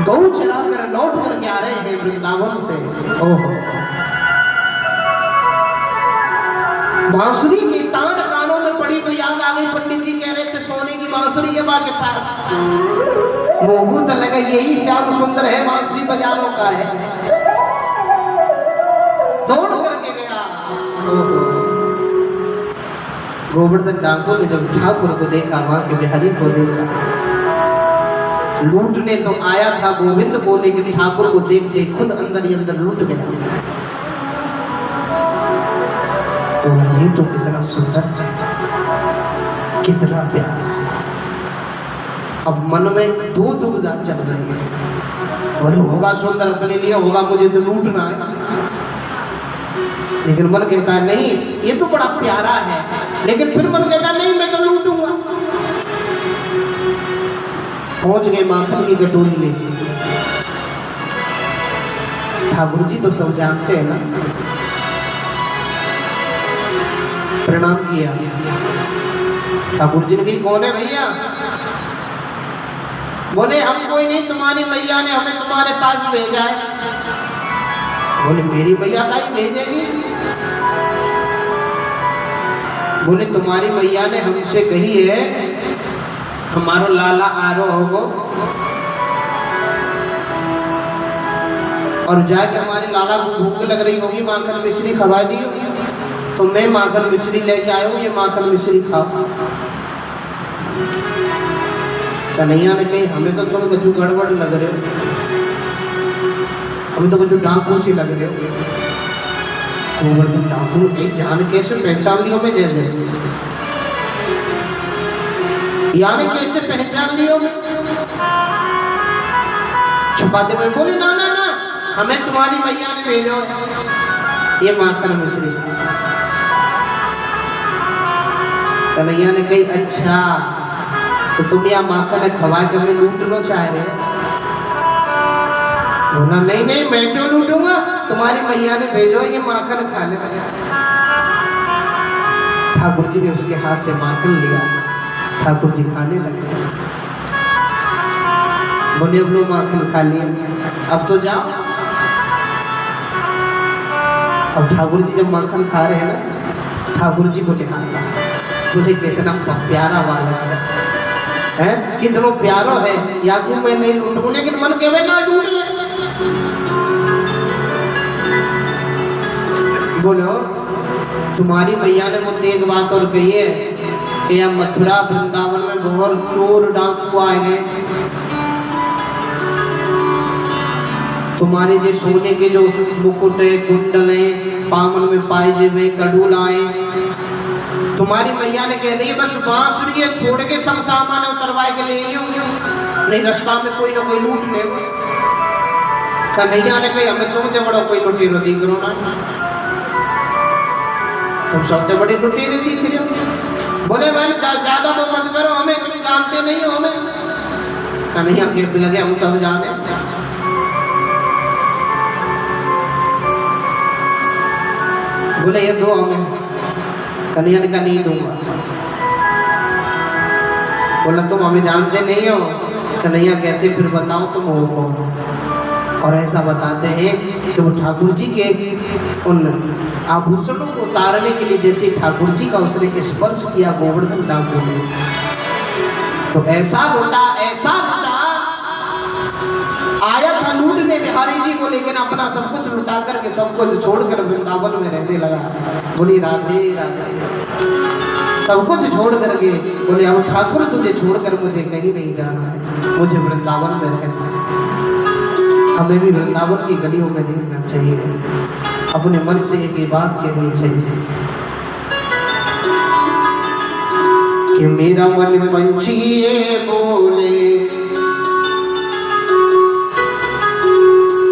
Speaker 1: गौ चरा कर लौट करके आ रहे हैं वृंदावन से। ओहो, बांसुरी की तान कानों में पड़ी तो याद आ गई, पंडित जी कह रहे थे सोने की बांसुरी है बा के पास। मोगू तो लगा यही श्याम सुंदर है, बांसुरी बजारों का है। दौड़ करके गया। गोवर्धन डाकू ने जब ठाकुर को देखा, वहां के बिहारी को देखा, लूटने तो आया था गोविंद को, लेकिन ठाकुर को देखते खुद अंदर ही अंदर लूट गया। तो ये तो कितना सुंदर, कितना प्यारा। अब मन में दो दुविधा चल रही है, बोले होगा सुंदर अपने लिए, होगा मुझे तो लूटना है। लेकिन मन कहता है नहीं, ये तो बड़ा प्यारा है। लेकिन फिर मन कहता है नहीं, मैं तो लूटूंगा। पहुंच गए माखन की कटोरी लेके। ठाकुर जी तो सब जानते हैं ना। प्रणाम किया। ठाकुर जी ने कही कौन है भैया? बोले हम कोई नहीं, तुम्हारी मैया ने हमें तुम्हारे पास भेजा है। बोले मेरी मैया का ही भेजेगी? बोले तुम्हारी मैया ने हमसे कही है हमारो लाला आरो होगो और जाके हमारे लाला को भूख लग रही होगी, माखन मिश्री खवा दी होगी, तो मैं माखन मिश्री लेके आया हूँ, ये माखन मिश्री खाओ। कन्हैया ने कही हमें तो तुम कुछ गड़बड़ लग रहे हो, हमें तो कुछ डाकू सी लग रहे हो। गोवर्धन डाकू एक जान कैसे पहचान लियो मैं जैसे, यानी कैसे पहचान लियो मैं? छुपाते हुए बोले ना ना ना, हमें तुम्हारी मैया ने भेजो ये माखन मिश्री। कन्हैया ने कही अच्छा, तो तुम यहाँ माखन खवा के हमें लूटना चाह रहे हो? बोला नहीं नहीं, मैं क्यों लूटूंगा, तुम्हारी मैया ने भेजो ये माखन खा ले। ठाकुर जी ने उसके हाथ से माखन लिया, ठाकुर जी खाने लगे। बोले अब लो माखन खा लिया, अब तो जाओ। अब ठाकुर जी जब माखन खा रहे हैं ना, ठाकुर जी को निकाला मुझे कितना प्यारा बालक है, कितनो प्यारो है। याकूब मैं नहीं लूटूं, लेकिन मन के ना लूट ले। बोलो, तुम्हारी मैया ने मुझे एक बात और कही है कि यह मथुरा वृंदावन में बहुत चोर डाकू आए हैं, तुम्हारे जो सोने के जो मुकुट है, कुंडल है, पामन में पायजेबे, कड़ूल आए, तुम्हारी मैया ने कह दी बस बांसुरी है छोड़ के सब सामान उतरवाए के ले नहीं, रास्ता में कोई ना कोई लूट ले। कन्हैया ने कही हमें तुमसे बड़ा कोई लुटेरो दिख रो ना, तुम सबसे बड़ी लुटेरे दिख रहे हो। बोले भाई ज्यादा वो मत करो, हमें तुम जानते नहीं हो हमें। कन्हैया के लगे हम सब जाने। बोले ये दो हमें। कन्हैया ने कहा नहीं दूंगा। बोला तुम हमें जानते नहीं हो। कन्हैया कहते फिर बताओ तुम हो कौन। और ऐसा बताते हैं कि वो ठाकुर जी के उन आभूषणों को उतारने के लिए जैसे ठाकुर जी का उसने स्पर्श किया गोवर्धन डाकू ने, तो ऐसा लूटा आया था लूटने बिहारी जी को, लेकिन अपना सब कुछ लुटा करके सब कुछ छोड़कर वृंदावन में रहने लगा। बोली राधे राधे, सब कुछ छोड़ करके बोले अब ठाकुर तुझे छोड़कर मुझे कहीं नहीं जाना है, मुझे वृंदावन में रहना है। हमें भी वृंदावन की गलियों में रहना चाहिए, अपने मन से एक बात कहनी चाहिए कि मेरा मन पंछी बोले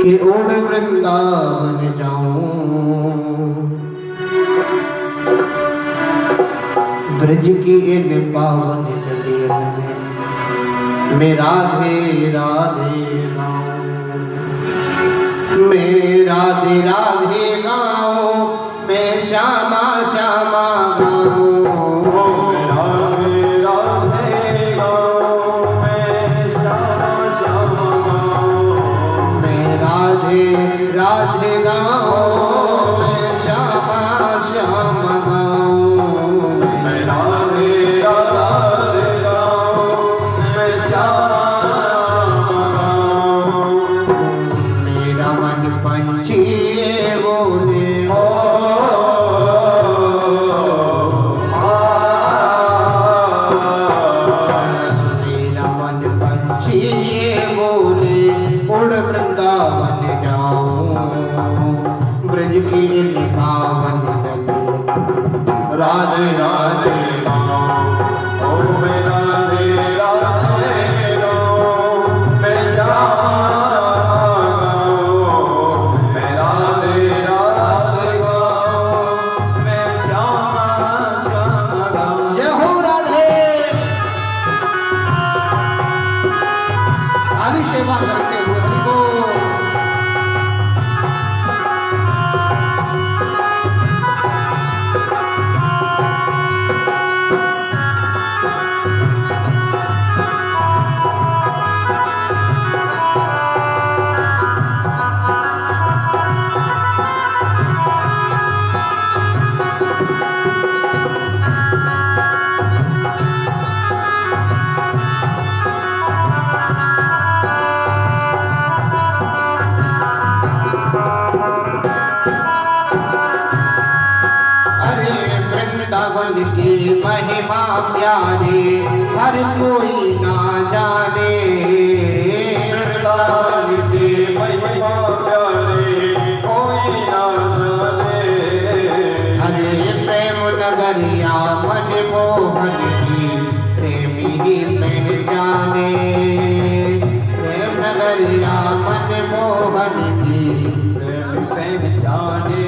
Speaker 1: कि उड़ वृंदावन जाऊं, ब्रज की इन पावन गलियों में राधे राधे गाऊं, मैं राधे राधे गाऊं, मैं श्यामा श्यामा गाऊं। राधे गाओ मैं श्यामा श्यामा गाऊं, मैं राधे राधे गाऊं, मैं श्यामा श्यामा गाऊं। मेरा मन पंछी बोले मेरा मन पंछी बोले उड़ वृंदावन ब्रज की पावन राधे राधे गाओ, मैं राधे राधे गाओ, मैं श्यामा गाओ, मैं राधे राधे गाओ, मैं श्यामा श्यामा गाओ। जय हो राधे। आली सेवा करते हुए हरि बोल। की महिमा प्यारे हर कोई ना जाने, वृंदावन की महिमा प्यारे कोई ना जाने। हरे प्रेम नगरिया मन मोहन की प्रेमी ही पहचाने, प्रेम नगरिया मन मोहन की प्रेमी पहचाने।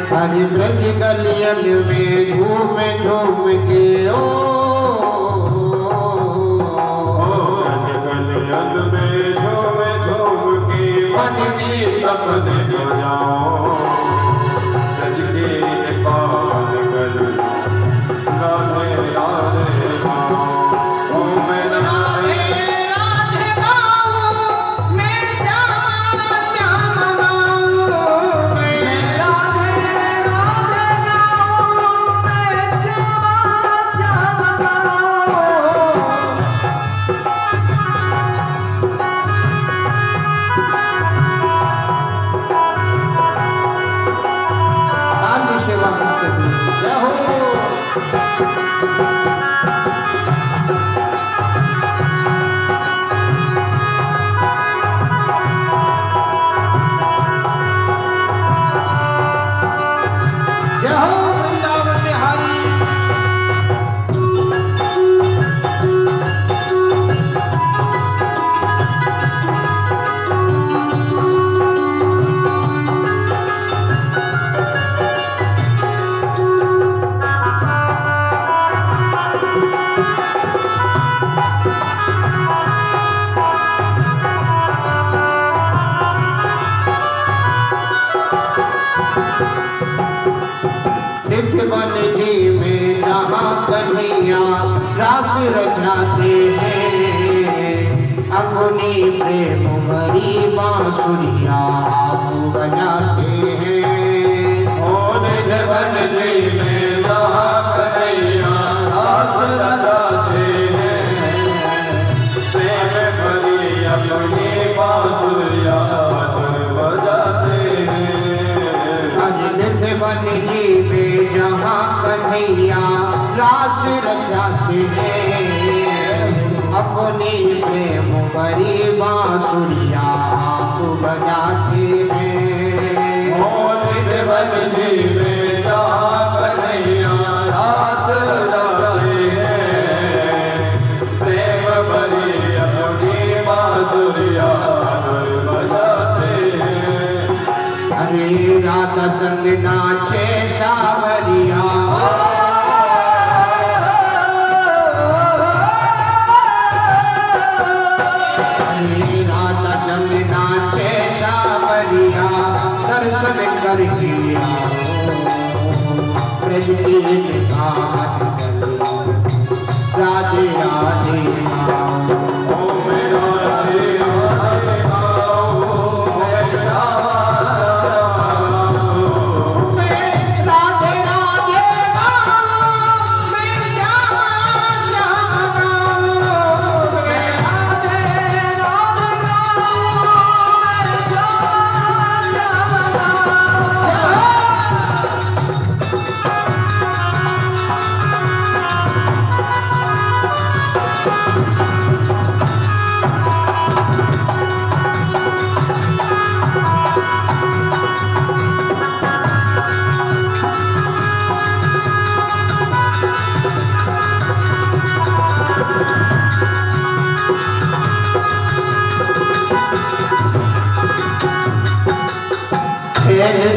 Speaker 1: हरि ब्रज गलियन में झूम झूम के ब्रज गलियन में झूम झूम के मन की सपन जाओ, ब्रज के पावन गलियों राधे राधे गाओ, मैं राधे राधे गाऊं, मैं श्यामा श्यामा गाऊं, मैं राधे राधे गाऊं, मैं श्यामा रास रचाते हैं अपनी प्रेम भरी बांसुरिया आप बजाते हैं।
Speaker 2: निधन जी में जहाँ कन्हैया रास रचाते हैं प्रेम भरी अपनी बांसुरिया बजाते हैं।
Speaker 1: निधन जी में जहाँ कन्हैया रास रचाते हैं अपनी प्रेम भरी बांसुरिया आप बजाते हैं।
Speaker 2: निधन जी में जहाँ कन्हैया रास रचाते हैं प्रेम भरी अपनी बांसुरिया बजाते हैं।
Speaker 1: अरे राधा संग नाचे सावरिया नाचे सावरिया दर्शन करके ब्रज की राधे राधे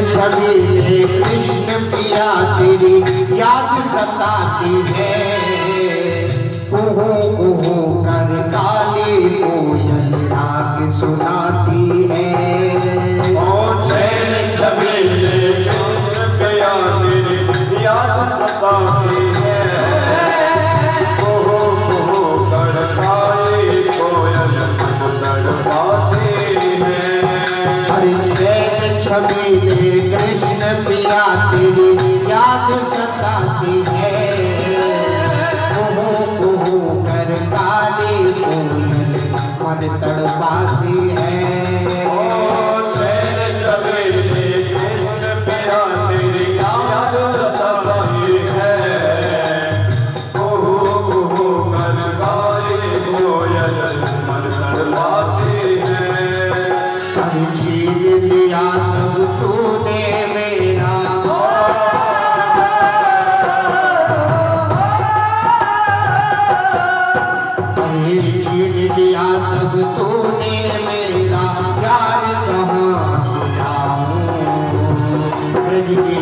Speaker 1: छबीले कृष्ण पिया तेरी याद सताती है कुहू कुहू कर काली कोयल राग सुनाती है।
Speaker 2: छबीले कृष्ण पिया तेरी याद सताती है कुहू कुहू कर काली कोयल तड़पाती है।
Speaker 1: छबीले कृष्ण पिया तेरी याद सताती है कुहू कुहू कर काली कोयल मन तड़पाती है।
Speaker 2: छबीले कृष्ण पिया तेरी याद सताती है कुहू कुहू कर काली कोयल मन तड़पाती है।
Speaker 1: छीन लिया सब तूने मेरा छीन लिया सब तूने मेरा प्यार कहाँ जाऊं ब्रज के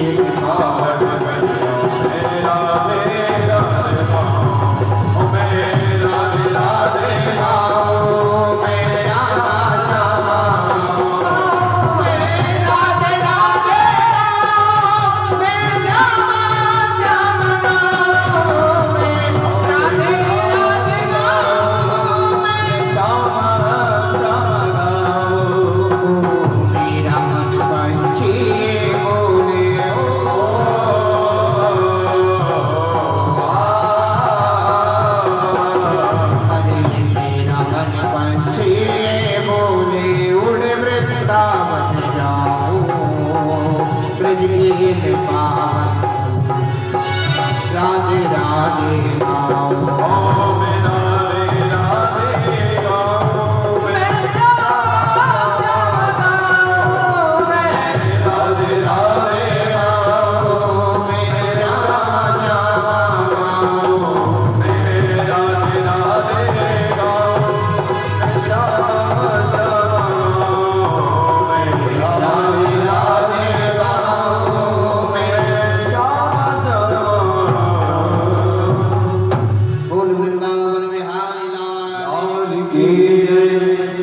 Speaker 1: राधे राधे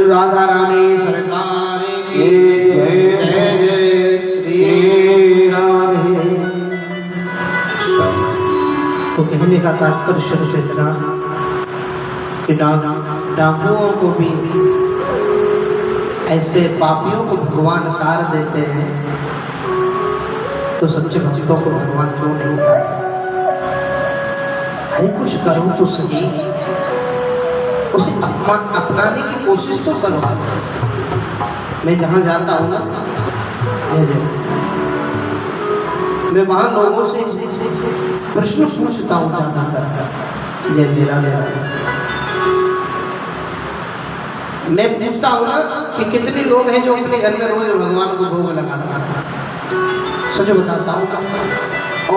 Speaker 1: राधा रानी सरकार की जय जय श्री राधे। तो कहने कहने का तात्पर्य सिर्फ इतना कि डाकुओं को भी ऐसे पापियों को भगवान तार देते हैं, तो सच्चे भक्तों को भगवान क्यों नहीं उठाते? अरे कुछ करो तो सही, उसे अपनाने की कोशिश तो करो। मैं जहाँ जाता हूँ ना, मैं वहाँ लोगों से प्रश्न पूछता हूँ ज्यादा कर। जय जय राधे राधे। मैं पूछता हूँ ना कि कितने लोग हैं जो अपने घर में रोज भगवान को भोग लगाते हैं। सच बताता हूँ,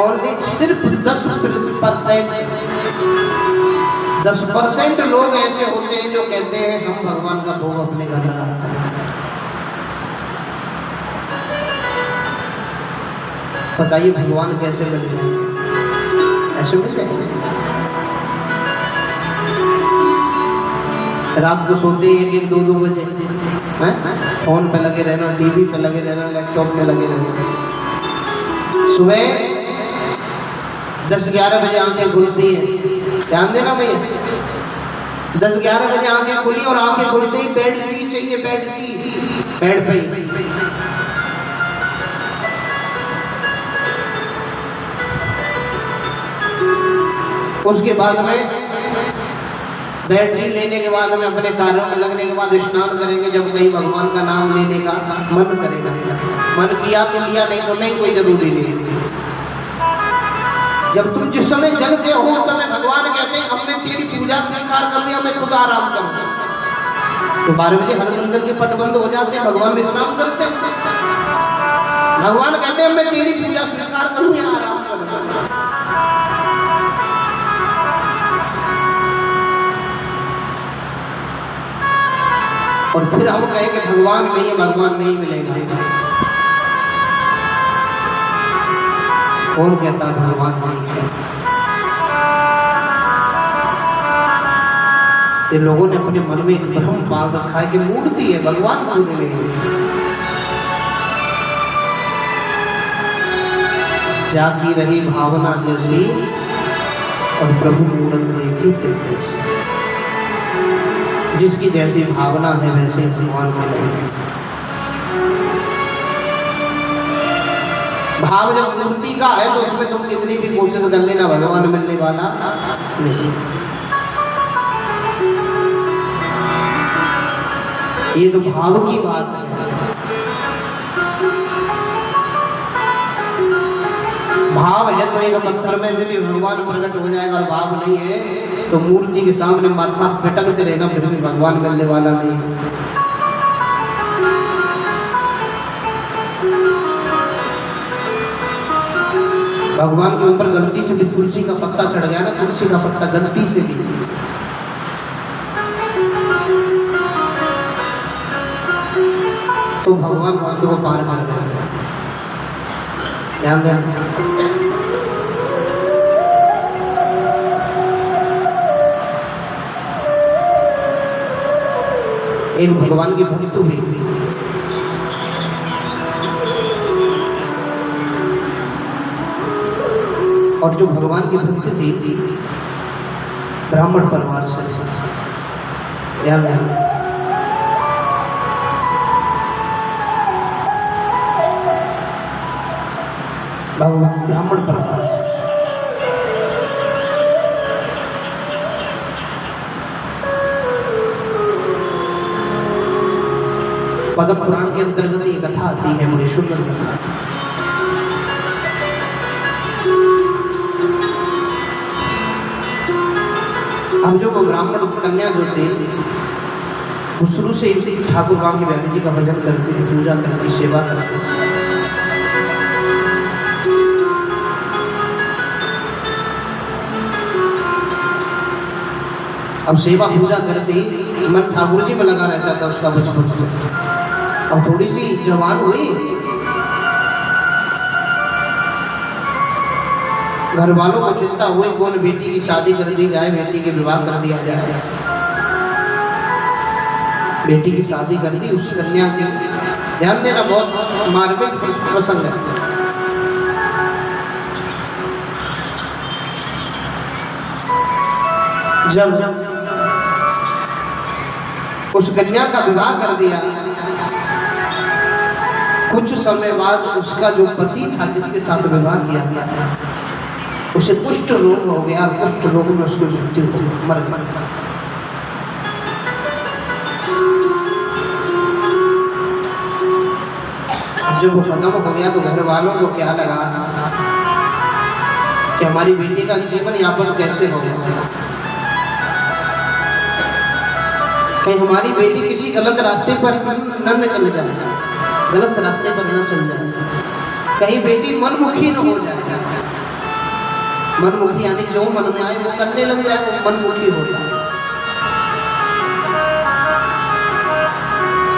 Speaker 1: ओनली सिर्फ 10% लोग ऐसे होते हैं जो कहते हैं हम भगवान का भोग अपने घर लगाते हैं। बताइए भगवान कैसे मिल जाएंगे? ऐसे मिल जाएंगे? रात को सोते हैं 1-1, 2-2 बजे, फोन पे लगे रहना, टीवी पे लगे रहना, लैपटॉप में लगे रहना। सुबह 10-11 बजे आंखें खुलती हैं, ध्यान देना भैया। 10-11 बजे आंखें खुली और आंखें खुलते ही बेड टी चाहिए, बेड पे ही। उसके बाद में बैटरी लेने के बाद में अपने कार्यों में लगने के बाद स्नान करेंगे। जब कहीं भगवान का नाम लेने का मन करेगा, मन किया तो लिया, नहीं तो नहीं, कोई जरूरी नहीं। जब तुम जिस समय जगते हो उस समय भगवान कहते हैं हमने तेरी पूजा स्वीकार कर लिया, मैं खुद आराम करूंगा। तो 12 बजे हर मंदिर के पट बंद हो जाते हैं, भगवान विश्राम करते हैं। भगवान कहते हैं मैं तेरी पूजा स्वीकार कर लिया, आराम करूंगा। और फिर हम कहें कि भगवान नहीं है, भगवान नहीं मिलेगा। कौन कहता भगवान नहीं है? ये लोगों ने अपने मन में एक भ्रम पाल रखा है कि मूर्ति है, भगवान पूर्ण नहीं है। जागी रही भावना जैसी और प्रभु मूर्त देखी तेरे से। जिसकी जैसी भावना है वैसे भगवान को नहीं। भाव जब मूर्ति का है तो उसमें तुम कितनी भी कोशिश कर लेना, भगवान मिलने वाला नहीं। ये तो भाव की बात है। भाव है तो एक पत्थर में से भी भगवान प्रकट हो जाएगा, और भाव नहीं है तो मूर्ति के सामने माथा फटकते रहेगा, फिर भी भगवान मिलने वाला नहीं। भगवान के ऊपर गलती से भी तुलसी का पत्ता चढ़ गया ना, तुलसी का पत्ता गलती से भी, तो भगवान भक्त को पार कर देगा। ध्यान देना। एक भगवान की भक्त हुई, और जो भगवान की भक्त थी ब्राह्मण परिवार से। ध्यान देना। भगवान ब्राह्मण परिवार से। पद्म पुराण के अंतर्गत ये कथा आती है, बड़ी सुंदर कथा। अब जो ब्राह्मण कन्या जो थे वो शुरू से ठाकुर बांके बिहारी जी का भजन करती थी, पूजा करती, सेवा करती। अब सेवा पूजा करती, मन ठाकुर जी में लगा रहता था उसका बचपन से। अब थोड़ी सी जवान हुई, घर वालों को चिंता हुई कौन बेटी की शादी कर दी जाए, बेटी के विवाह कर दिया जाए। बेटी की शादी कर दी उस कन्या की। ध्यान देना, बहुत मार्मिक प्रसंग है। जब उस कन्या का विवाह कर दिया, कुछ समय बाद उसका जो पति था जिसके साथ विवाह किया गया, उसे कुष्ठ रोग हो गया। कुष्ठ रोग में उसकी मृत्यु हो गई, मर गया। जब वो खत्म हो गया तो घर वालों को क्या लगा कि हमारी बेटी का जीवन यापन कैसे होगा, कहीं हमारी बेटी किसी गलत रास्ते पर न निकल जाए, गलत रास्ते पर न चल जाए, कहीं बेटी मनमुखी न हो जाए। मनमुखी यानी जो मन में आए वो करने लग जाए, वो मनमुखी होता है।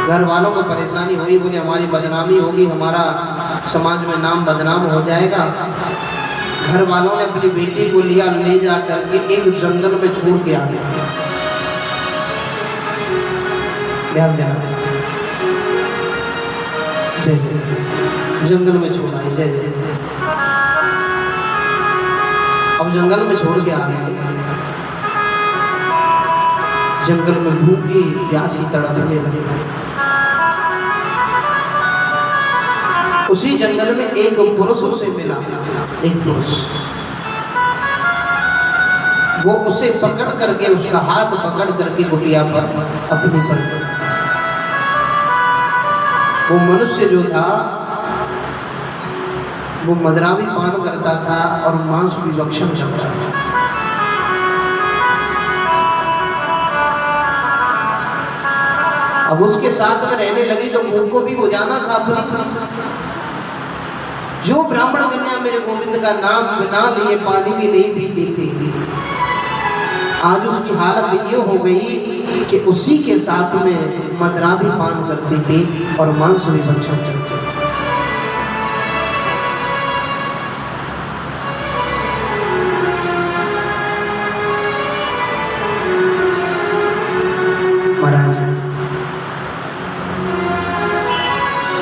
Speaker 1: घर वालों को परेशानी हुई, बोले हमारी बदनामी होगी, हमारा समाज में नाम बदनाम हो जाएगा। घर वालों ने अपनी बेटी को लिया, ले जा करके एक जंगल में छोड़ के आ गया। ध्यान देना, जय जय, जंगल में छोड़ा है, जय जय। अब जंगल में छोड़ के आ गए, जंगल में भूखी प्यासी तड़पने लगे। उसी जंगल में एक पुरुष उसे मिला, एक पुरुष, वो उसे पकड़ करके, उसका हाथ पकड़ करके कुटिया पर अपनी पर, वो मनुष्य जो था वो मदरा भी पान करता था और मांस भी भक्षण करता था। अब उसके साथ में रहने लगी तो भूख को भी बुझाना था अपनी। जो ब्राह्मण कन्या मेरे गोविंद का नाम बिना लिए पानी भी नहीं पीती थी, आज उसकी हालत ये हो गई कि उसी के साथ में मदरा भी पान करती थी और मांस भी भक्षण करती थी। महाराज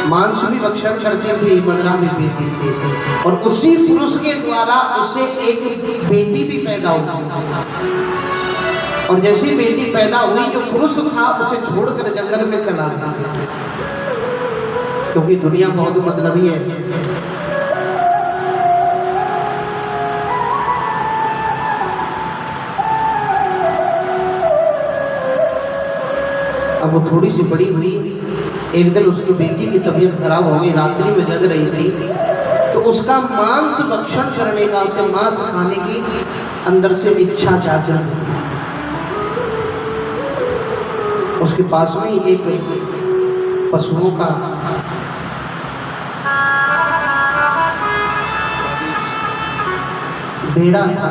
Speaker 1: मांस भी भक्षण करती थी, मदरा भी पीती थी, और उसी पुरुष के द्वारा उसे एक बेटी भी पैदा हुई। और जैसी बेटी पैदा हुई, जो पुरुष था उसे छोड़कर जंगल में चला गया, क्योंकि दुनिया बहुत मतलबी है। अब वो थोड़ी सी बड़ी हुई, एक दिन उसकी बेटी की तबीयत खराब हो गई, रात्रि में जग रही थी, तो उसका मांस भक्षण करने का, उसे मांस खाने की अंदर से इच्छा जागृत हुई। उसके पास में ही एक पशुओं का बेड़ा था।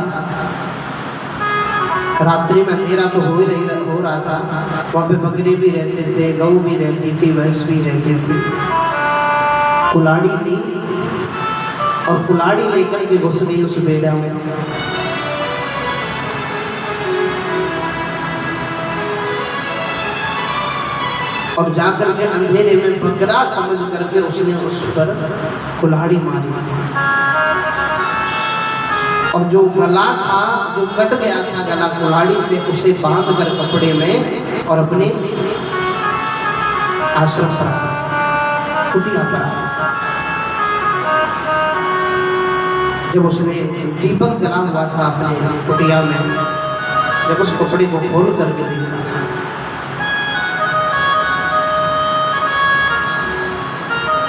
Speaker 1: रात्रि में अंधेरा तो हो रहा था, वहाँ पे बकरी भी रहते थे, गऊ भी रहती थी, भैंस भी रहती थी। कुल्हाड़ी ली और कुल्हाड़ी लेकर के घुस गई उस बेड़ा में। और जाकर के अंधेरे में बकरा समझ करके उसने उस पर कुल्हाड़ी मारी, और जो गला था, जो कट गया था गला कुल्हाड़ी से, उसे बांध कर कपड़े में और अपने आश्रम पर, कुटिया पर। जब उसने दीपक जला हुआ था अपने कुटिया में, जब उस कपड़े को खोल करके देखा,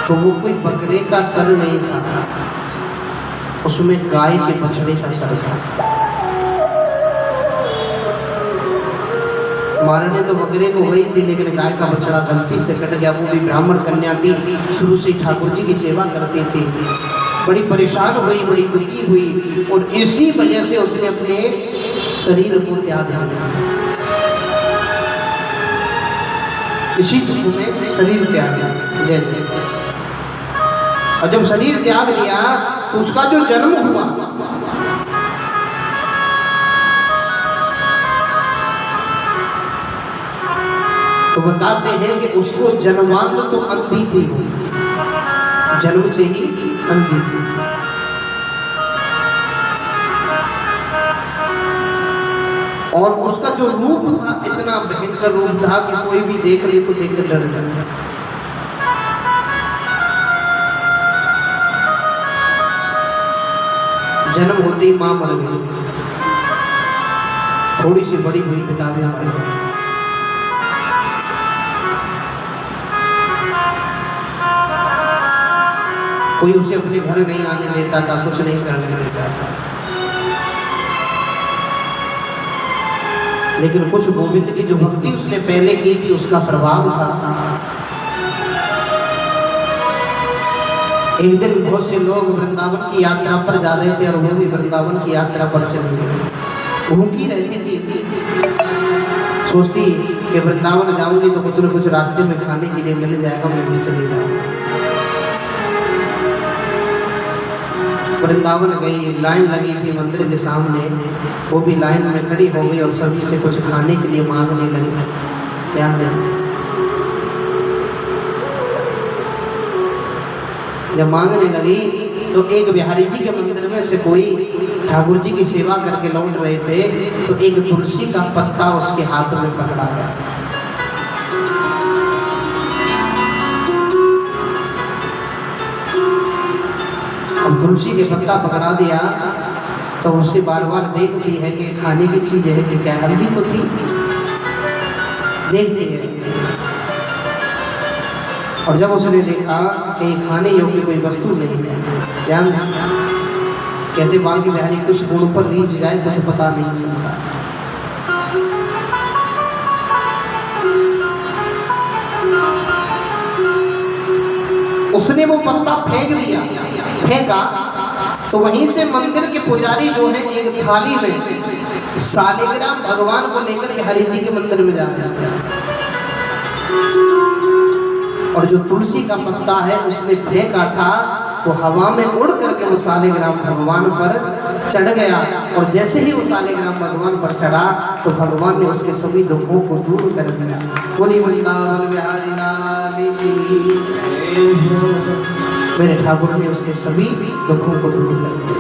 Speaker 1: तो वो कोई बकरे का सर नहीं था, उसमें गाय के बछड़े का सर था। मारने तो बकरे को गई थी, लेकिन गाय का बछड़ा गलती से कट गया। वो भी ब्राह्मण कन्या थी, शुरू से ठाकुर जी की सेवा करती थी, बड़ी परेशान हुई, बड़ी दुखी हुई, और इसी वजह से उसने अपने शरीर को त्याग दिया। इसी दुख में शरीर त्याग दिया। जय जय। और जब शरीर त्याग दिया तो उसका जो जन्म हुआ, तो बताते हैं कि उसको जन्मांध तो अंधी थी, जन्म से ही अंधी थी। और उसका जो रूप था इतना भयंकर रूप था कि कोई भी देख ले तो देख कर डर जाए। जन्म होते ही मां मर गई, थोड़ी सी बड़ी हुई पिता भी मर गए। कोई उसे अपने घर नहीं आने देता था, कुछ नहीं करने देता था। लेकिन कुछ गोविंद की जो भक्ति उसने पहले की थी उसका प्रभाव था। एक दिन बहुत से लोग वृंदावन की यात्रा पर जा रहे थे और वो भी वृंदावन की यात्रा पर चले गए। भूखी रहती थी, सोचती कि वृंदावन जाऊंगी तो कुछ न कुछ रास्ते में खाने के लिए मिल जाएगा, मैं भी चली जाऊंगी। वृंदावन गई, लाइन लगी थी मंदिर के सामने, वो भी लाइन में खड़ी हो गई और सभी से कुछ खाने के लिए मांगने लगी। ध्यान दें, जब मांगने लगी तो एक बिहारी जी के मंदिर में से कोई ठाकुर जी की सेवा करके लौट रहे थे, तो एक तुलसी का पत्ता उसके हाथ में पकड़ा गया। अब तुलसी के पत्ता पकड़ा दिया तो उससे बार बार देखती है कि खाने की चीज है कि क्या, हल्दी तो थी, देखती है। और जब उसने देखा कि ये खाने योग्य कोई वस्तु नहीं है, ध्यान कहते बांकी बिहारी कुछ गुण पर रीझ जाए तो पता नहीं चलता। उसने वो पत्ता फेंक दिया, फेंका तो वहीं से मंदिर के पुजारी जो है एक थाली में सालिग्राम भगवान को लेकर बिहारी जी के मंदिर में जाते हैं, और जो तुलसी का पत्ता है उसने फेंका था वो हवा में उड़ करके वो सालिग्राम भगवान पर चढ़ गया। और जैसे ही वो सालिग्राम भगवान पर चढ़ा तो भगवान ने उसके सभी दुखों को दूर कर दिया। बोली वृंदावन बिहारी लाल की, मेरे ठाकुर ने उसके सभी दुखों को दूर कर दिया।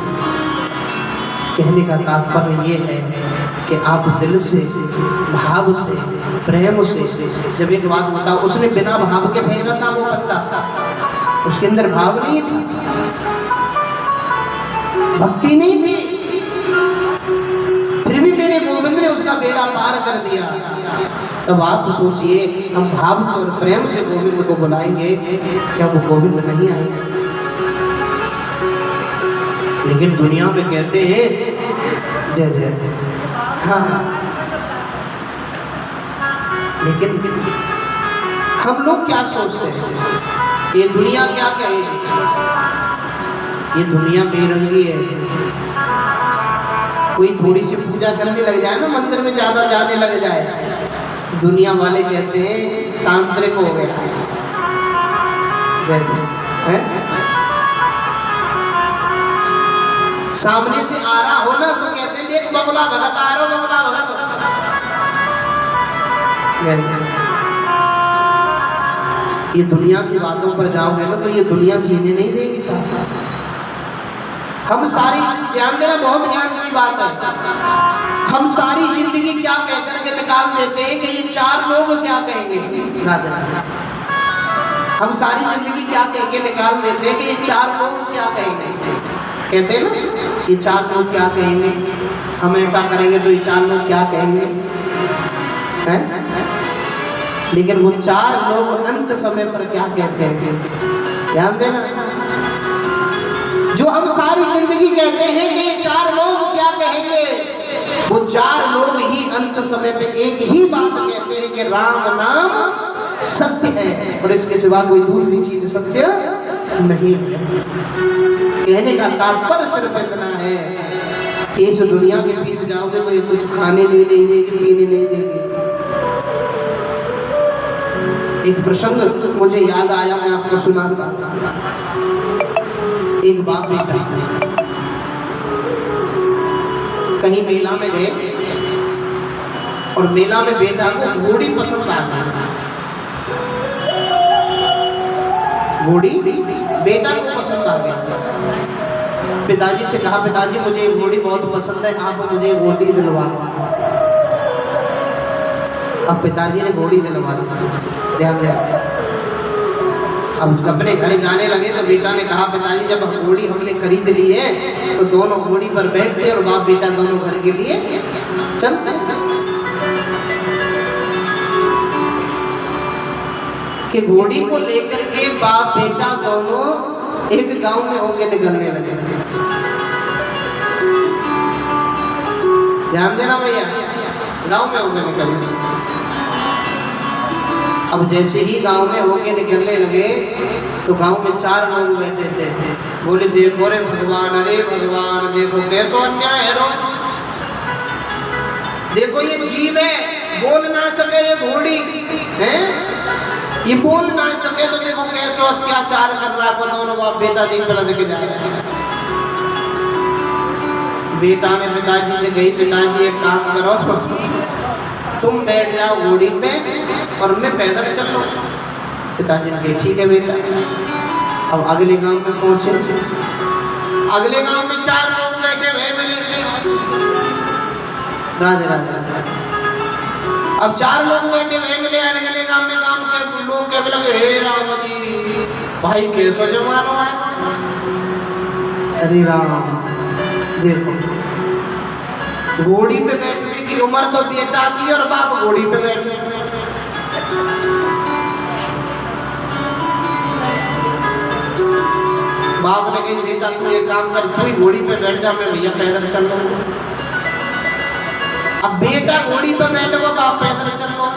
Speaker 1: कहने का तात्पर्य ये है कि आप दिल से, भाव से, प्रेम से, जब एक बात बताओ, उसने बिना भाव के फेंका था वो पत्ता, उसके अंदर भाव नहीं था, भक्ति नहीं थी, फिर भी मेरे गोविंद ने उसका बेड़ा पार कर दिया। तब आप सोचिए, हम भाव से और प्रेम से गोविंद को बुलाएंगे, क्या वो गोविंद नहीं आएंगे? लेकिन दुनिया में कहते हैं जय जय, हाँ, लेकिन हम लोग क्या सोचते हैं, ये दुनिया क्या कहेगी? ये दुनिया बेरंगी है। कोई थोड़ी सी पूजा करने लग जाए ना, मंदिर में ज्यादा जाने लग जाए, दुनिया वाले कहते हैं तांत्रिक हो गया है। जय जय, सामने से आ रहा हो ना तो कहते हैं देख बगुला भगत आ रहा, बगुला भगत। ये दुनिया की बातों पर जाओगे ना तो ये दुनिया जीने नहीं देगी साथ साथ। हम सारी, ध्यान देना, बहुत ध्यान की बात है, हम सारी जिंदगी क्या कहकर के निकाल देते हैं कि ये चार लोग क्या कहेंगे। राधे राधे। हम सारी जिंदगी क्या कह के निकाल देते हैं कि ये चार लोग क्या कहेंगे। कहते हैं ना, ये चार लोग क्या कहेंगे, हम ऐसा करेंगे तो ये चार लोग क्या कहेंगे, हैं? लेकिन वो चार लोग अंत समय पर क्या कहते हैं, ध्यान देना। जो हम सारी जिंदगी कहते हैं कि ये चार लोग क्या कहेंगे, वो चार लोग ही अंत समय पे एक ही बात कहते हैं कि राम नाम सत्य है और इसके सिवा कोई दूसरी चीज सत्य नहीं है। कहने का तात्पर्य सिर्फ इतना है कि इस दुनिया के पीछे जाओगे तो ये कुछ खाने नहीं देंगे, पीने नहीं देंगे। एक प्रसंग मुझे याद आया, मैं आपको सुनाता। एक बाप बेटा कहीं मेला में गए और मेला में बेटा को घोड़ी पसंद आ गई। घोड़ी बेटा को पसंद आ गया। पिताजी से कहा, पिताजी मुझे घोड़ी बहुत पसंद है, आप मुझे घोड़ी दिलवा। अब पिताजी ने घोड़ी दिलवा दी। ध्यान दे। अब अपने घर जाने लगे तो बेटा ने कहा पिताजी जब घोड़ी हमने खरीद ली है तो दोनों घोड़ी पर बैठते और बाप बेटा दोनों घर के लिए चलते। कि घोड़ी को लेकर के बाप बेटा दोनों एक गांव में होके निकलने लगे। ध्यान देना भैया, गांव में होके निकलने। अब जैसे ही गांव में होके निकलने लगे तो गांव में 4 लोग बैठे थे। बोले देखो रे भगवान, अरे भगवान देखो कैसो अन्याय है रो। देखो ये जीव है, बोल ना सके, ये घोड़ी है, ये बोल ना सके तो देखो कैसो अत्याचार कर रहा है। दोनों बाप बेटा देख पलट के जा रहे हैं। बेटा ने पिताजी से कही पिताजी एक काम करो, तुम बैठ जाओ घोड़ी पे और मैं पैदल चल रहा हूँ। पिताजी ने कहा ठीक है बेटा। अब अगले गांव में पहुंचे। अगले गांव में 4 लोग बैठे हुए मिले। राधे राधे। अब 4 लोग बैठे हुए मिले। अगले गांव में काम के लोग कहने लगे हे राम जी भाई कैसा जमाना है। अरे राम देखो घोड़ी पे बैठने की उम्र तो बेटा की और बाप घोड़ी पे बैठे। बाप ने कही बेटा तू ये काम कर, तू ही घोड़ी पे बैठ जा, मैं भैया पैदल चल रहा हूँ। अब बेटा घोड़ी पे बैठे वो बाप पैदल चल रहा हूँ।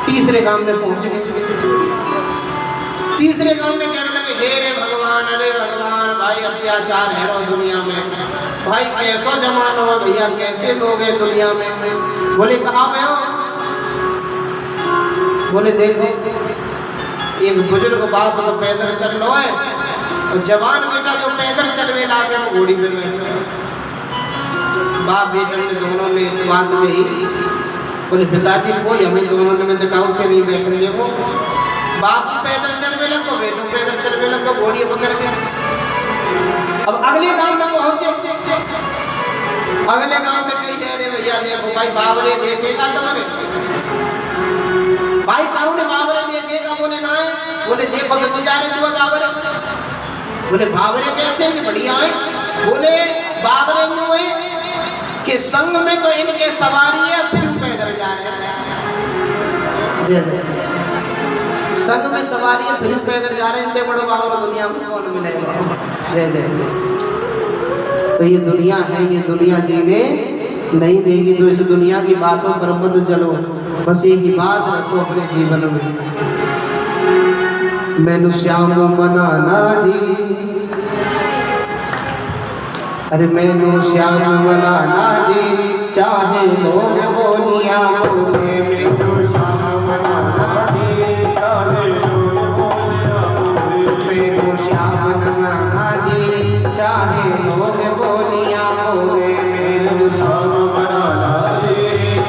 Speaker 1: तीसरे गांव में पहुंच गए। तीसरे गांव में कहने लगे हे रे भगवान, अरे भगवान भाई अत्याचार है रो दुनिया में, भाई कैसा जमाना हो भैया, कैसे लोग हैं दुनिया में। बोले कहाँ पे हो। बोले देखो एक बुजुर्ग बाप तो पैदल चल रहा है और जवान बेटा जो पैदल चलने लाके वो घोड़ी पे बैठे। बाप बेटे ने दोनों ने बात कही। बोले पिताजी कोई हमें दोनों में दिखाओ से नहीं बैठने देखो। बाप पैदल चलने लगो, बेटो पैदल चलने लगो, घोड़ी पकड़ के। अब अगले गांव में पहुंचे। अगले गांव में कही जा रहे भैया देखो भाई बाबरे देखेगा तुम्हारे भाई कहूँ ने बाबरे देखेगा। बोले ना है। बोले देखो तो जा रहे तू बाबरे। बोले बाबरे कैसे बढ़िया है। बोले बाबरे नो है कि संग में तो इनके सवारी है फिर पैदल जा रहे हैं। संग में सवारी है फिर पैदल जा रहे हैं। इतने बड़े बाबा दुनिया में कौन मिलेगा। जय जय। तो ये दुनिया है, ये दुनिया जीने नहीं देगी। तो इस दुनिया की बातों पर मत चलो, बस एक ही बात रखो अपने जीवन में, मैनू श्याम मनाना जी। अरे मैनू श्याम मनाना जी, चाहे लोग बोलियां बोले। मैनू श्याम मनाना जी, चाहे लोग बोलियां बोले। मैनू श्याम मनाना जी, चाहे लोग बोलियां बोले। मैनू श्याम मनाना जी,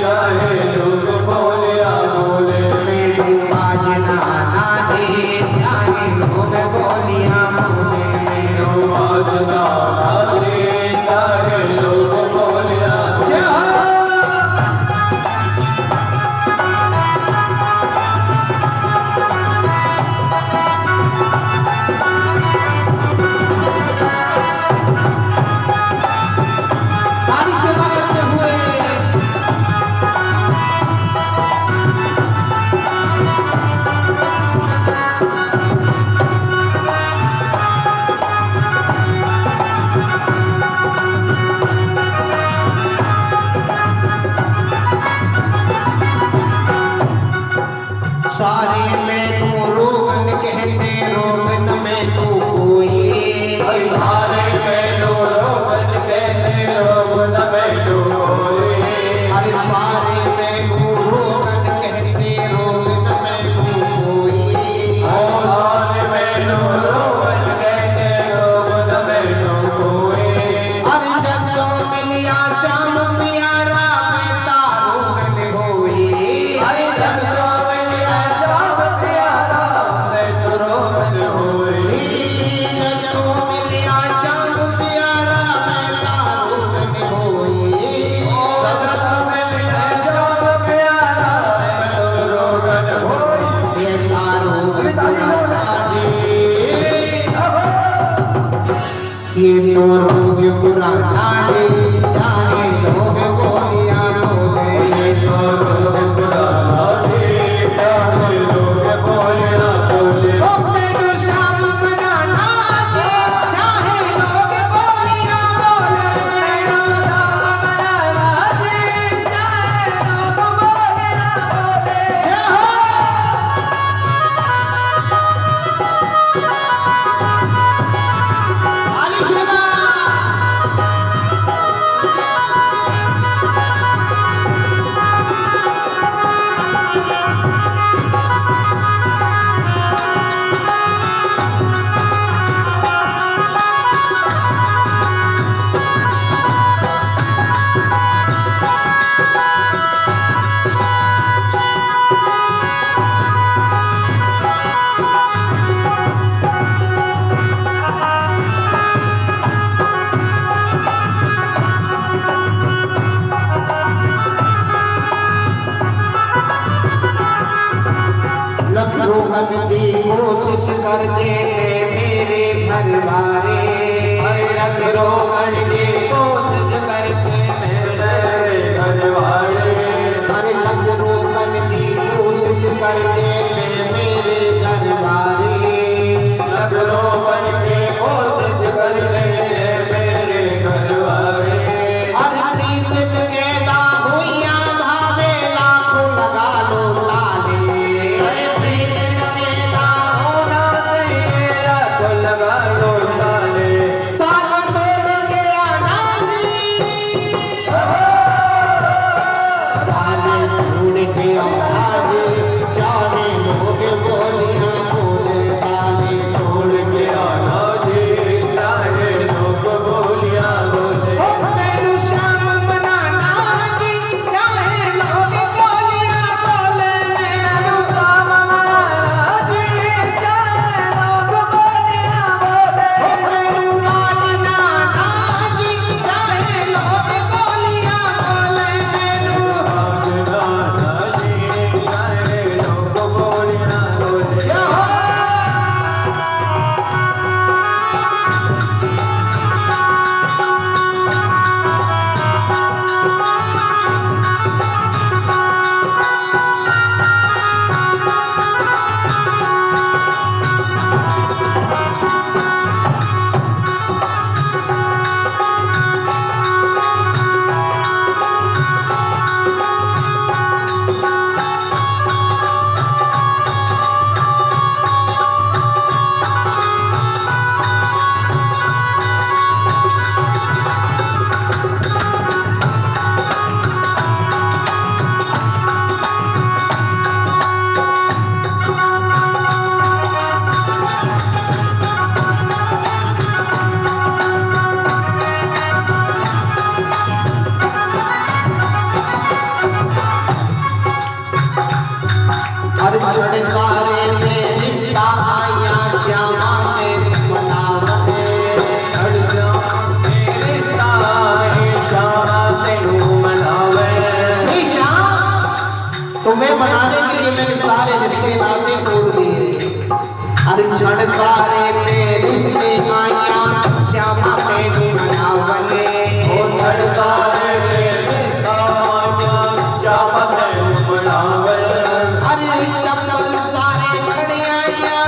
Speaker 1: चाहे लोग बोलियां बोले। मैनू बाजना जी, चाहे लोग बोलियां बोले। मैनू बाजना जी, चाहे लोग बोलियां बोले। सारे में तू रोगन कहते, रोगन में तू कोई। सारे में तू रोगन कहते, रोगन में तू कोई। अरे सारे में तू रोगन कहते, रोगन में तू कोई। सारे में तू रोगन कहते, रोगन में तू कोई। अरे जब मिलिया श्याम प्यारा में तारोगन होई। अरे जब तो रोग पुराना जी चाहे लोग बोलियां बोले।
Speaker 2: ये तो रोग पुराना जी चाहे लोग बोलियां बोले।
Speaker 1: ओ मैनू शाम मनाना जी चाहे लोग बोलियां बोले। मैनू शाम मनाना जी चाहे लोग बोलियां बोले। जय हो आली शिवा। लख रोगन दी कोशिश करते थे मेरे घरवारे।
Speaker 2: लख रोगन की कोशिश करते मेरे घरवाले।
Speaker 1: अरे लख रोगन दी कोशिश करते थे मेरे घरवारे।
Speaker 2: लख रोगन की कोशिश करते मेरे घरवाले।
Speaker 1: अरे प्रीत के दा हुइया भावे लाखों लगा लो ताले। अरे प्रीत के दा
Speaker 2: होना चाहिए लाख लगा लो ताले।
Speaker 1: ताल तोड़ के आना जी। ताले तोड़ के आना जी चाहे लोग बोलियां बोले। ताले
Speaker 2: छोड़ के आना जी चाहे लोग बोलियां बोले।
Speaker 1: ओ मैनू शाम मनाना जी चाहे लोग बोलियां बोले। मैनू शाम मनाना जी चाहे लोग बोलियां बोले। ओ मैनू राज नाना जी चाहे लोग बोलियां बोले। मैनू
Speaker 2: नाना जी चाहे लोग बोलियां बोले।
Speaker 1: जय हो अरे छोड़े सारे में रिश्ता आया श्यामा तेरे मनावने।
Speaker 2: हर जाम तेरे तारे श्यामा तेनू मनावे।
Speaker 1: नहीं श्याम तुम्हें मनाने के लिए मैंने सारे रिश्ते नाते तोड़ दिए। अरे छोड़े सारे में रिश्ते आया श्यामा तेरे मनावने।
Speaker 2: ओ छड़ सारे मेरे ताया श्यामा तेनू मनावे।
Speaker 1: अरे लंबर सारे छड़े आया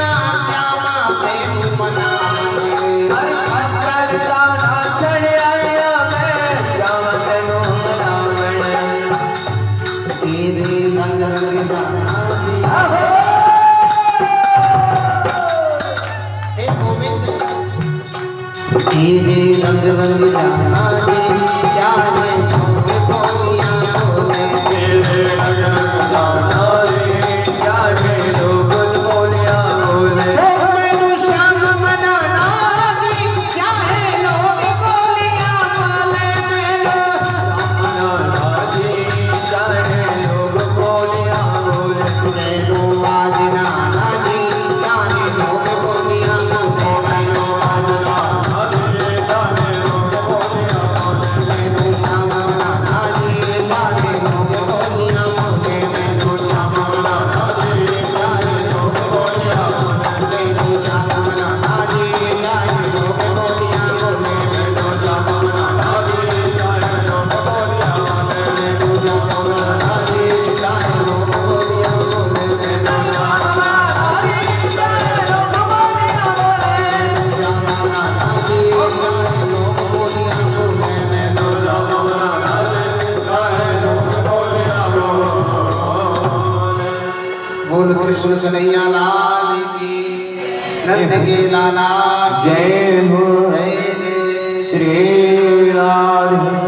Speaker 1: श्यामा तेरे मनावने।
Speaker 2: हर पत्थर जाना चढ़ आया मैं श्यामा तेनू मनावे।
Speaker 1: तेरे रंग रंग जाना जी। हे गोविंद तेरे रंग रंग जाना जी चाहे लोग बोलियां बोले।
Speaker 2: तेरे लगन जाना रे चाहे लोग बोलियां बोले।
Speaker 1: ओ मैनू शाम मनाना जी चाहे लोग बोलियां बोले। मैनू
Speaker 2: मनाना जी चाहे लोग बोलियां बोले।
Speaker 1: मैनू आज नाना जी चाहे लोग बोलियां बोले। मैनू आज
Speaker 2: नाना जी चाहे लोग बोलियां बोले।
Speaker 1: कृष्ण कन्हैया लाल की, नंद के लाला की
Speaker 2: जय हो
Speaker 1: जय जय
Speaker 2: श्री राधे